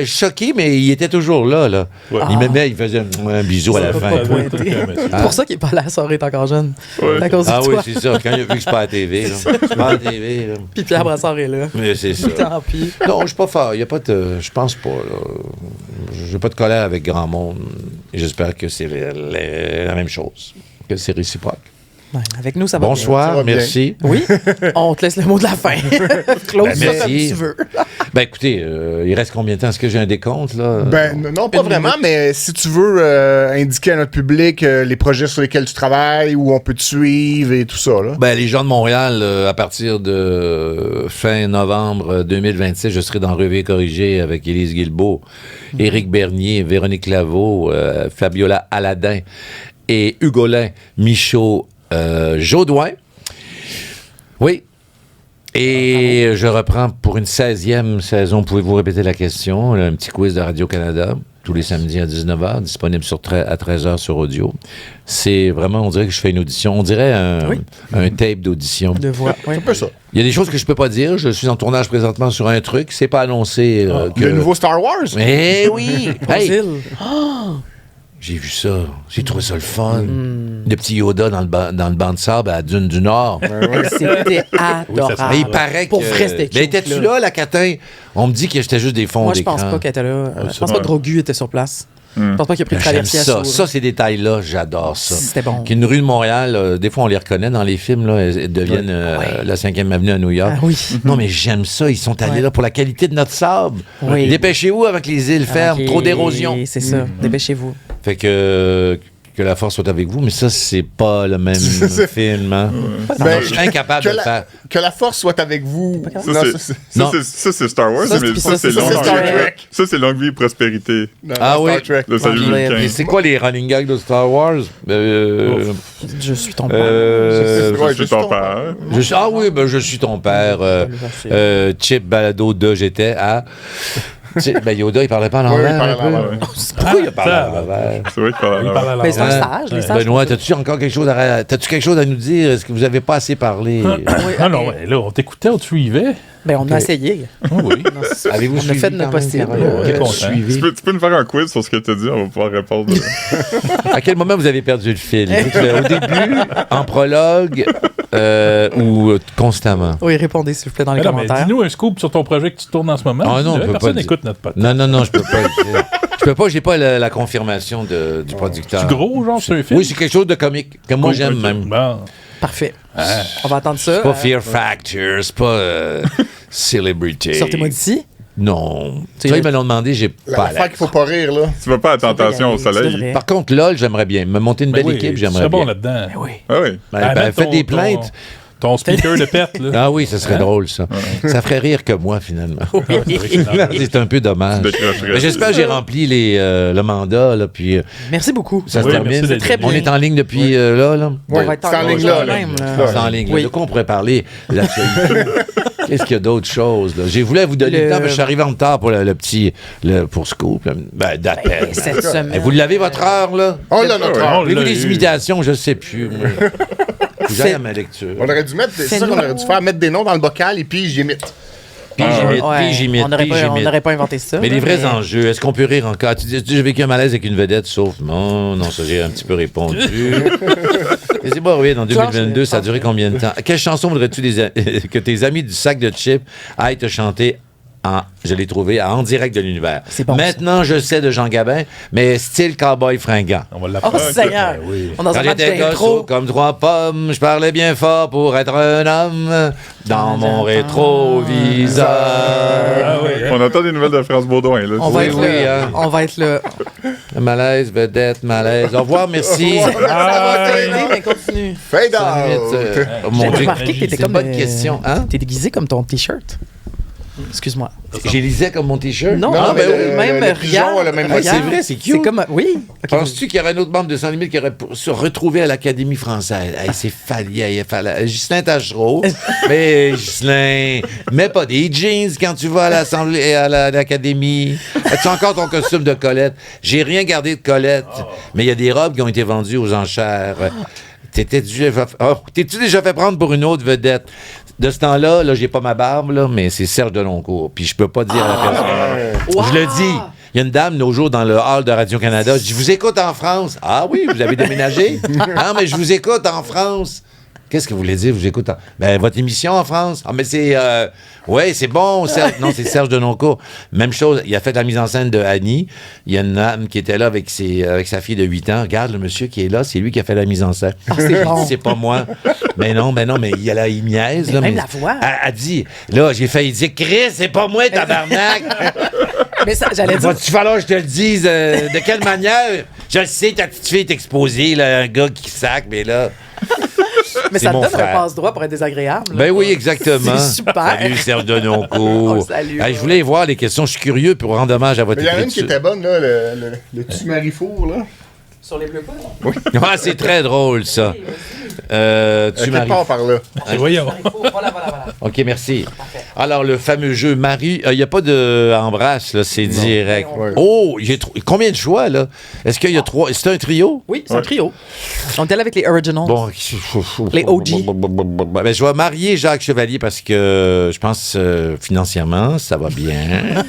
Choqué, mais il était toujours là. Ouais. Il m'aimait, il faisait un bisou à la fin. C'est pour ça qu'il est pas allé à la soirée, t'es encore jeune. À cause de toi. Oui, c'est ça. Quand il a vu que c'est pas à la TV, c'est pas à la TV. Là. Puis Pierre Brassard est là. Mais c'est ça. Tant pis. Non, je suis pas fort. Il y a pas de... Je pense pas, là. J'ai pas de colère avec grand monde. Et j'espère que c'est la même chose. Que c'est réciproque. Ouais, avec nous, ça va Bonsoir, bien. merci. Oui, on te laisse le mot de la fin. Claude, ça comme tu veux. Écoutez, il reste combien de temps? Est-ce que j'ai un décompte, là? Non, pas vraiment, mais si tu veux indiquer à notre public les projets sur lesquels tu travailles, où on peut te suivre et tout ça, là. Les gens de Montréal, à partir de fin novembre 2026, je serai dans Revue corrigé avec Élise Guilbeault, Éric Bernier, Véronique Laveau, Fabiola Aladin et Hugolin Michaud Jodoin. Oui. Et je reprends pour une 16e saison. Pouvez-vous répéter la question? Un petit quiz de Radio-Canada, tous les samedis à 19h, disponible à 13h sur audio. C'est vraiment, on dirait que je fais une audition. On dirait un tape d'audition. De voix, c'est un peu ça. Il y a des choses que je peux pas dire. Je suis en tournage présentement sur un truc. C'est pas annoncé. Le nouveau Star Wars? Eh oui! Hey. J'ai vu ça. J'ai trouvé ça le fun. Le petit Yoda dans le banc de sable à Dune du Nord. C'était adorable. Il paraît que... Pour vrai, c'était cute. Mais étais-tu là, la catin? On me dit que j'étais juste des fonds d'écran. Moi, je pense pas qu'elle était là. Je pense pas que Grogu était sur place. Je pense pas qu'il a pris le traversier à ça. Ça, ces détails-là, j'adore ça. C'était bon. Qu'une rue de Montréal, des fois, on les reconnaît dans les films, là, elles deviennent la 5e avenue à New York. Ah oui. Non, mais j'aime ça. Ils sont allés là pour la qualité de notre sable. Oui. Dépêchez-vous avec les îles fermes. Trop d'érosion. C'est ça. Dépêchez-vous. Fait que Que la force soit avec vous, mais ça, c'est pas le même film. Hein? Ben, Je suis incapable de le faire. Que la force soit avec vous. Non, Ça, c'est Star Wars, mais ça, c'est Star Trek. Ça, c'est longue vie et prospérité. Ah oui. Star Trek. Le salut Ouais. Vulcain. Et c'est quoi les running gags de Star Wars? Je suis ton père. Ouais, Je suis ton père. Ah oui, je suis ton père. Chip Balado de j'étais à... Yoda, il parlait pas en Oui, il l'envers. parlait un peu? à l'envers. Pourquoi il parlait Ah, en l'envers? C'est vrai qu'il parle Il parle à Mais c'est un l'envers. stage, les sages. Benoît, t'as-tu encore quelque chose t'as-tu quelque chose à nous dire? Est-ce que vous avez pas assez parlé? Ah non, ouais, là, on t'écoutait, on te suivait. Ben, on a essayé. Oui. Avez-vous On a suivi fait de notre quand même, possible. Caroline? On est content. Suivi. Tu peux nous faire un quiz sur ce que tu as dit, on va pouvoir répondre. À quel moment vous avez perdu le fil? Au début, en prologue ou constamment? Oui, répondez, s'il vous plaît, dans les Mais non, mais commentaires. dis-nous un scoop sur ton projet que tu tournes en ce moment. Ah non, on Dis-le, peut personne pas dire. n'écoute notre podcast. Non, je peux pas le dire. Je peux pas, j'ai pas la confirmation du producteur. C'est gros, genre, sur un film? Oui, c'est quelque chose de comique, que moi j'aime Ok. même. Bon. Parfait. On va attendre ça. C'est pas Fear Factor, c'est pas Celebrity. Sortez-moi d'ici. Non. C'est- Ça, ils me l'ont demandé, j'ai pas L'affaire l'air. qu'il faut pas rire, là. Tu vas pas à Tentation au C'est soleil. vrai. Par contre, LOL, j'aimerais bien. Me monter une belle Oui, équipe, tu j'aimerais serais bon bien. là-dedans. Ben oui. Ah oui. Mettre Faites des ton- plaintes. Ton speaker de pète, là. Ah oui, ça serait drôle, ça. Ça ferait rire que moi, finalement. C'est un peu dommage. Tu décrocherais. Mais j'espère que j'ai rempli le mandat, là, puis Merci beaucoup. ça se Oui, termine. merci d'être très venu. On est en ligne depuis là. On va être c'est en ligne là. même, là. C'est en ligne. Oui. De quoi on pourrait parler? L'actualité. Qu'est-ce qu'il y a d'autres choses? Là? J'ai voulu vous donner le temps, parce que je suis arrivé en retard pour le petit... pour Scoop. D'appel. Cette semaine. Vous l'avez, votre heure, là? On l'a notre Ouais, heure. on Avez-vous l'a des eu. imitations? Je sais plus. moi. Faut que j'aille à ma lecture. On aurait dû mettre, c'est ça qu'on aurait dû faire, mettre des noms dans le bocal et puis j'imite. Puis j'imite, Ouais, puis j'imite, on n'aurait puis pas, on j'imite. n'aurait pas inventé ça. Mais les là, vrais enjeux, est-ce qu'on peut rire encore? Tu dis, j'ai vécu un malaise avec une vedette, sauf... Non, ça j'ai un petit peu répondu. Mais c'est pas oui, en 2022, ça a duré combien de temps? Quelle chanson voudrais-tu que tes amis du sac de chips aillent te chanter je l'ai trouvé en direct de l'univers. C'est bon, Maintenant, je sais de Jean Gabin, mais style cowboy fringant. On va l'apprendre. Oh, Seigneur! Ben oui. On est dans Quand un match j'étais gosse, d'intro. comme 3 pommes, je parlais bien fort pour être un homme dans mon rétroviseur. Ah oui, hein. On entend des nouvelles de France Baudouin, là. On va Oui, être oui, là. hein. On va être là. Malaise, vedette, malaise. Au revoir, merci. Au revoir. Ça va t'aider, mais continue. Fade out! Oh, mon J'ai Dieu. remarqué que t'étais C'est comme... une bonne question, hein? T'es déguisé comme ton T-shirt. Excuse-moi. J'ai lisé comme mon t-shirt. Non, Non, mais mais même le pigeon regarde. a le même Ouais, regarde. c'est vrai, c'est cute. C'est comme... Oui. Ok. Penses-tu qu'il y aurait un autre membre de Sans Limite qui aurait se retrouvé à l'Académie française? Hey, c'est fallier, Ghislain Tachereau. Mais Ghislain, mets pas des jeans quand tu vas à l'Assemblée, à l'Académie. As-tu encore ton costume de Colette? J'ai rien gardé de Colette, mais il y a des robes qui ont été vendues aux enchères. T'es-tu déjà fait prendre pour une autre vedette? De ce temps-là, j'ai pas ma barbe, là, mais c'est Serge Deloncourt. Puis je peux pas dire à la personne. Wow! Je le dis. Il y a une dame, nos jours, dans le hall de Radio-Canada. Je dis, vous écoute en France. Ah oui, vous avez déménagé? Ah, mais je vous écoute en France. Qu'est-ce que vous voulez dire, vous écoute en... Ben, votre émission en France. Ah, mais c'est... ouais, c'est bon, Serge. Non, c'est Serge Deloncourt. Même chose, il a fait la mise en scène de Annie. Il y a une dame qui était là avec sa fille de 8 ans. Regarde, le monsieur qui est là, c'est lui qui a fait la mise en scène. c'est bon. C'est pas moi. Mais non, mais il niaise. Là, même la voix. Elle dit, là, j'ai failli dire, Chris, c'est pas moi, tabarnak. Mais ça, j'allais dire... Va-tu falloir que je te le dise? De quelle manière? Je le sais, ta petite fille est exposée, là, un gars qui sac, mais là... Mais c'est ça te mon donne frère. un passe-droit pour être désagréable. là. Ben oui, exactement. C'est super. Salut, Serge On Deloncourt. le salue. Hey, je voulais voir les questions. Je suis curieux pour rendre hommage à votre Mais il y en a une qui écriture. était bonne, là, le tu-marifour, là. Sur les bleus poudres? Ah, c'est très drôle, ça. Tu Quelque m'arrives. part par là. Voyons. Voilà. OK, merci. Alors, le fameux jeu Marie, il n'y a pas de embrasse, là, c'est direct. Ouais. Oh, combien de choix, là? Est-ce qu'il y a 3? C'est un trio? Oui, c'est un trio. On était là avec les originals. Bon, Les OG. Ben, je vais marier Jacques Chevalier parce que je pense financièrement, ça va bien.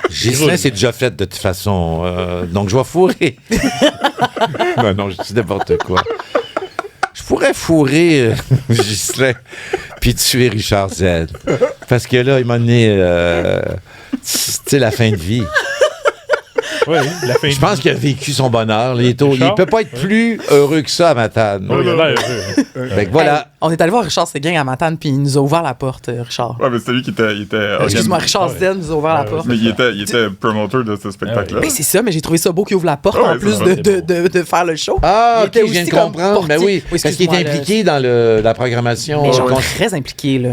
Ghislain, c'est déjà fait de toute façon. Donc, je vais fourrer. non, je dis n'importe quoi. Je pourrais fourrer Ghislain puis tuer Richard Z. Parce que là, il m'a donné, tu sais, la fin de vie. Oui, la fin Je pense qu'il a vécu son bonheur. Il Richard? peut pas être plus heureux que ça à Matane. Oui, il a l'air heureux. Fait que voilà. On est allé voir Richard Séguin à Matane, puis il nous a ouvert la porte, Richard. Ouais, mais c'était lui qui était Excuse-moi, Richard Zen nous a ouvert la porte. Mais il était promoteur de ce spectacle-là. Mais c'est ça, mais j'ai trouvé ça beau qu'il ouvre la porte Ah ouais, en plus c'est de faire le show. Ah, Il ok, était je viens de aussi comme comprendre. Mais portier. oui, parce qu'il excuse-moi, est impliqué dans la programmation. Mais genre très impliqué, là.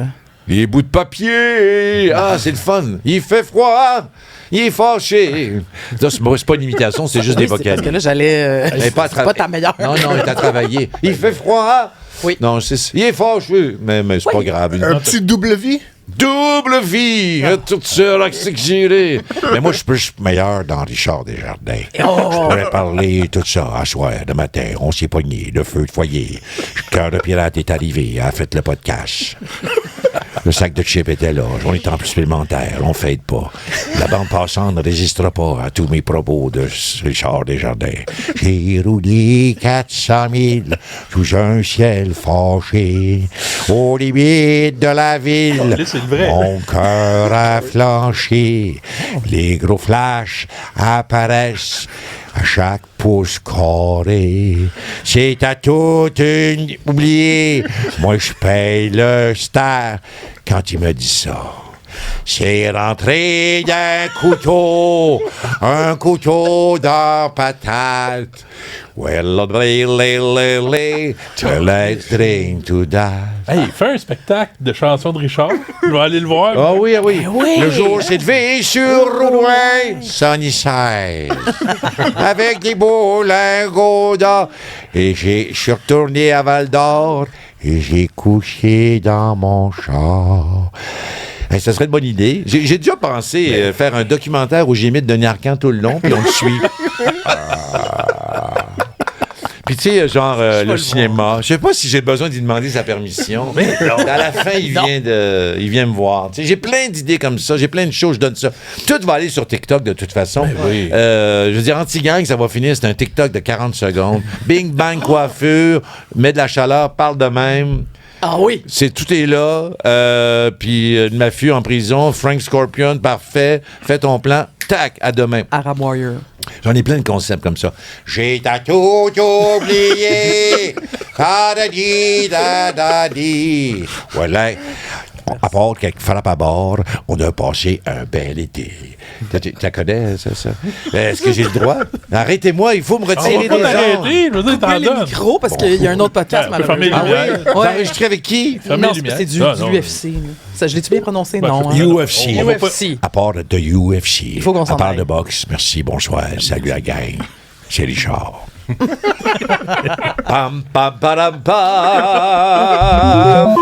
Les bouts de papier! Ah, c'est le fun! Il fait froid! Il est fâché! Ça, c'est pas une imitation, c'est juste des Oui, c'est parce vocales. que là, j'allais... Elle est pas à c'est pas ta meilleure. Non, non, il est à travailler. Il fait froid! Oui. Non, il est fâché, mais c'est pas grave. Un petit double vie? Double vie! Tout seul avec ce que j'ai. Mais moi, je suis plus meilleur dans Richard Desjardins. Je pourrais parler tout ça à soir, de matin. On s'est pogné, le feu de foyer. Cœur de pirate est arrivé, a fait le podcast. Le sac de chips était là. On est en plus supplémentaire. On fête pas. La bande passante ne résistera pas à tous mes propos de Richard Desjardins. J'ai roulé 400 000 sous un ciel fâché, aux limites de la ville. Là, c'est le vrai. Mon cœur a flanché. Les gros flashs apparaissent à chaque pouce carré. C'est à toute une... Oublié, moi je paye le star quand il me dit ça. C'est rentré d'un couteau, un couteau dans patate. Well, let's drink to that. Hey, il fait un spectacle de chansons de Richard. Je vais aller le voir. Ah oui, ah oui. oui. Le jour s'est levé sur Rouen, Sunnyside, avec des beaux lingots d'or. Et je suis retourné à Val-d'Or et j'ai couché dans mon char. Hey, ça serait une bonne idée. J'ai déjà pensé faire un documentaire où j'imite Denis Arcand tout le long, puis on le suit. Puis tu sais, genre le cinéma. Je sais pas si j'ai besoin d'y demander sa permission. Mais à la fin, il vient me voir. Tu sais, j'ai plein d'idées comme ça. J'ai plein de choses, je donne ça. Tout va aller sur TikTok de toute façon. Oui. Je veux dire, Anti-Gang, ça va finir. C'est un TikTok de 40 secondes. Bing, bang, coiffure, met de la chaleur, parle de même. Ah oui. Tout est là. Puis une mafieux en prison, Frank Scorpion, parfait. Fais ton plan. Tac, à demain. Arab Warrior. J'en ai plein de concepts comme ça. J'ai tout oublié. Da-da-di. Voilà. À part quelques frappes à bord, on a passé un bel été. Tu la connais, ça? Est-ce que j'ai le droit? Arrêtez-moi, il faut me retirer On va des pas ondes. t'arrêter. Je veux dire, t'en Coupez les donnes. micros parce qu'il y a un autre podcast, on peut fermer les malheureusement. lumières. T'as Ouais. enregistré avec qui? Fermez Non, les lumières. c'est du Ah, non. UFC. là. Ça, je l'ai-tu bien prononcé? Ben, Non. je- hein? UFC. On va pas- UFC. À part de UFC. Il faut qu'on s'en À part aille. de boxe. Merci, bonsoir. Salut la gang. C'est Richard. Pam, pam, param, pam.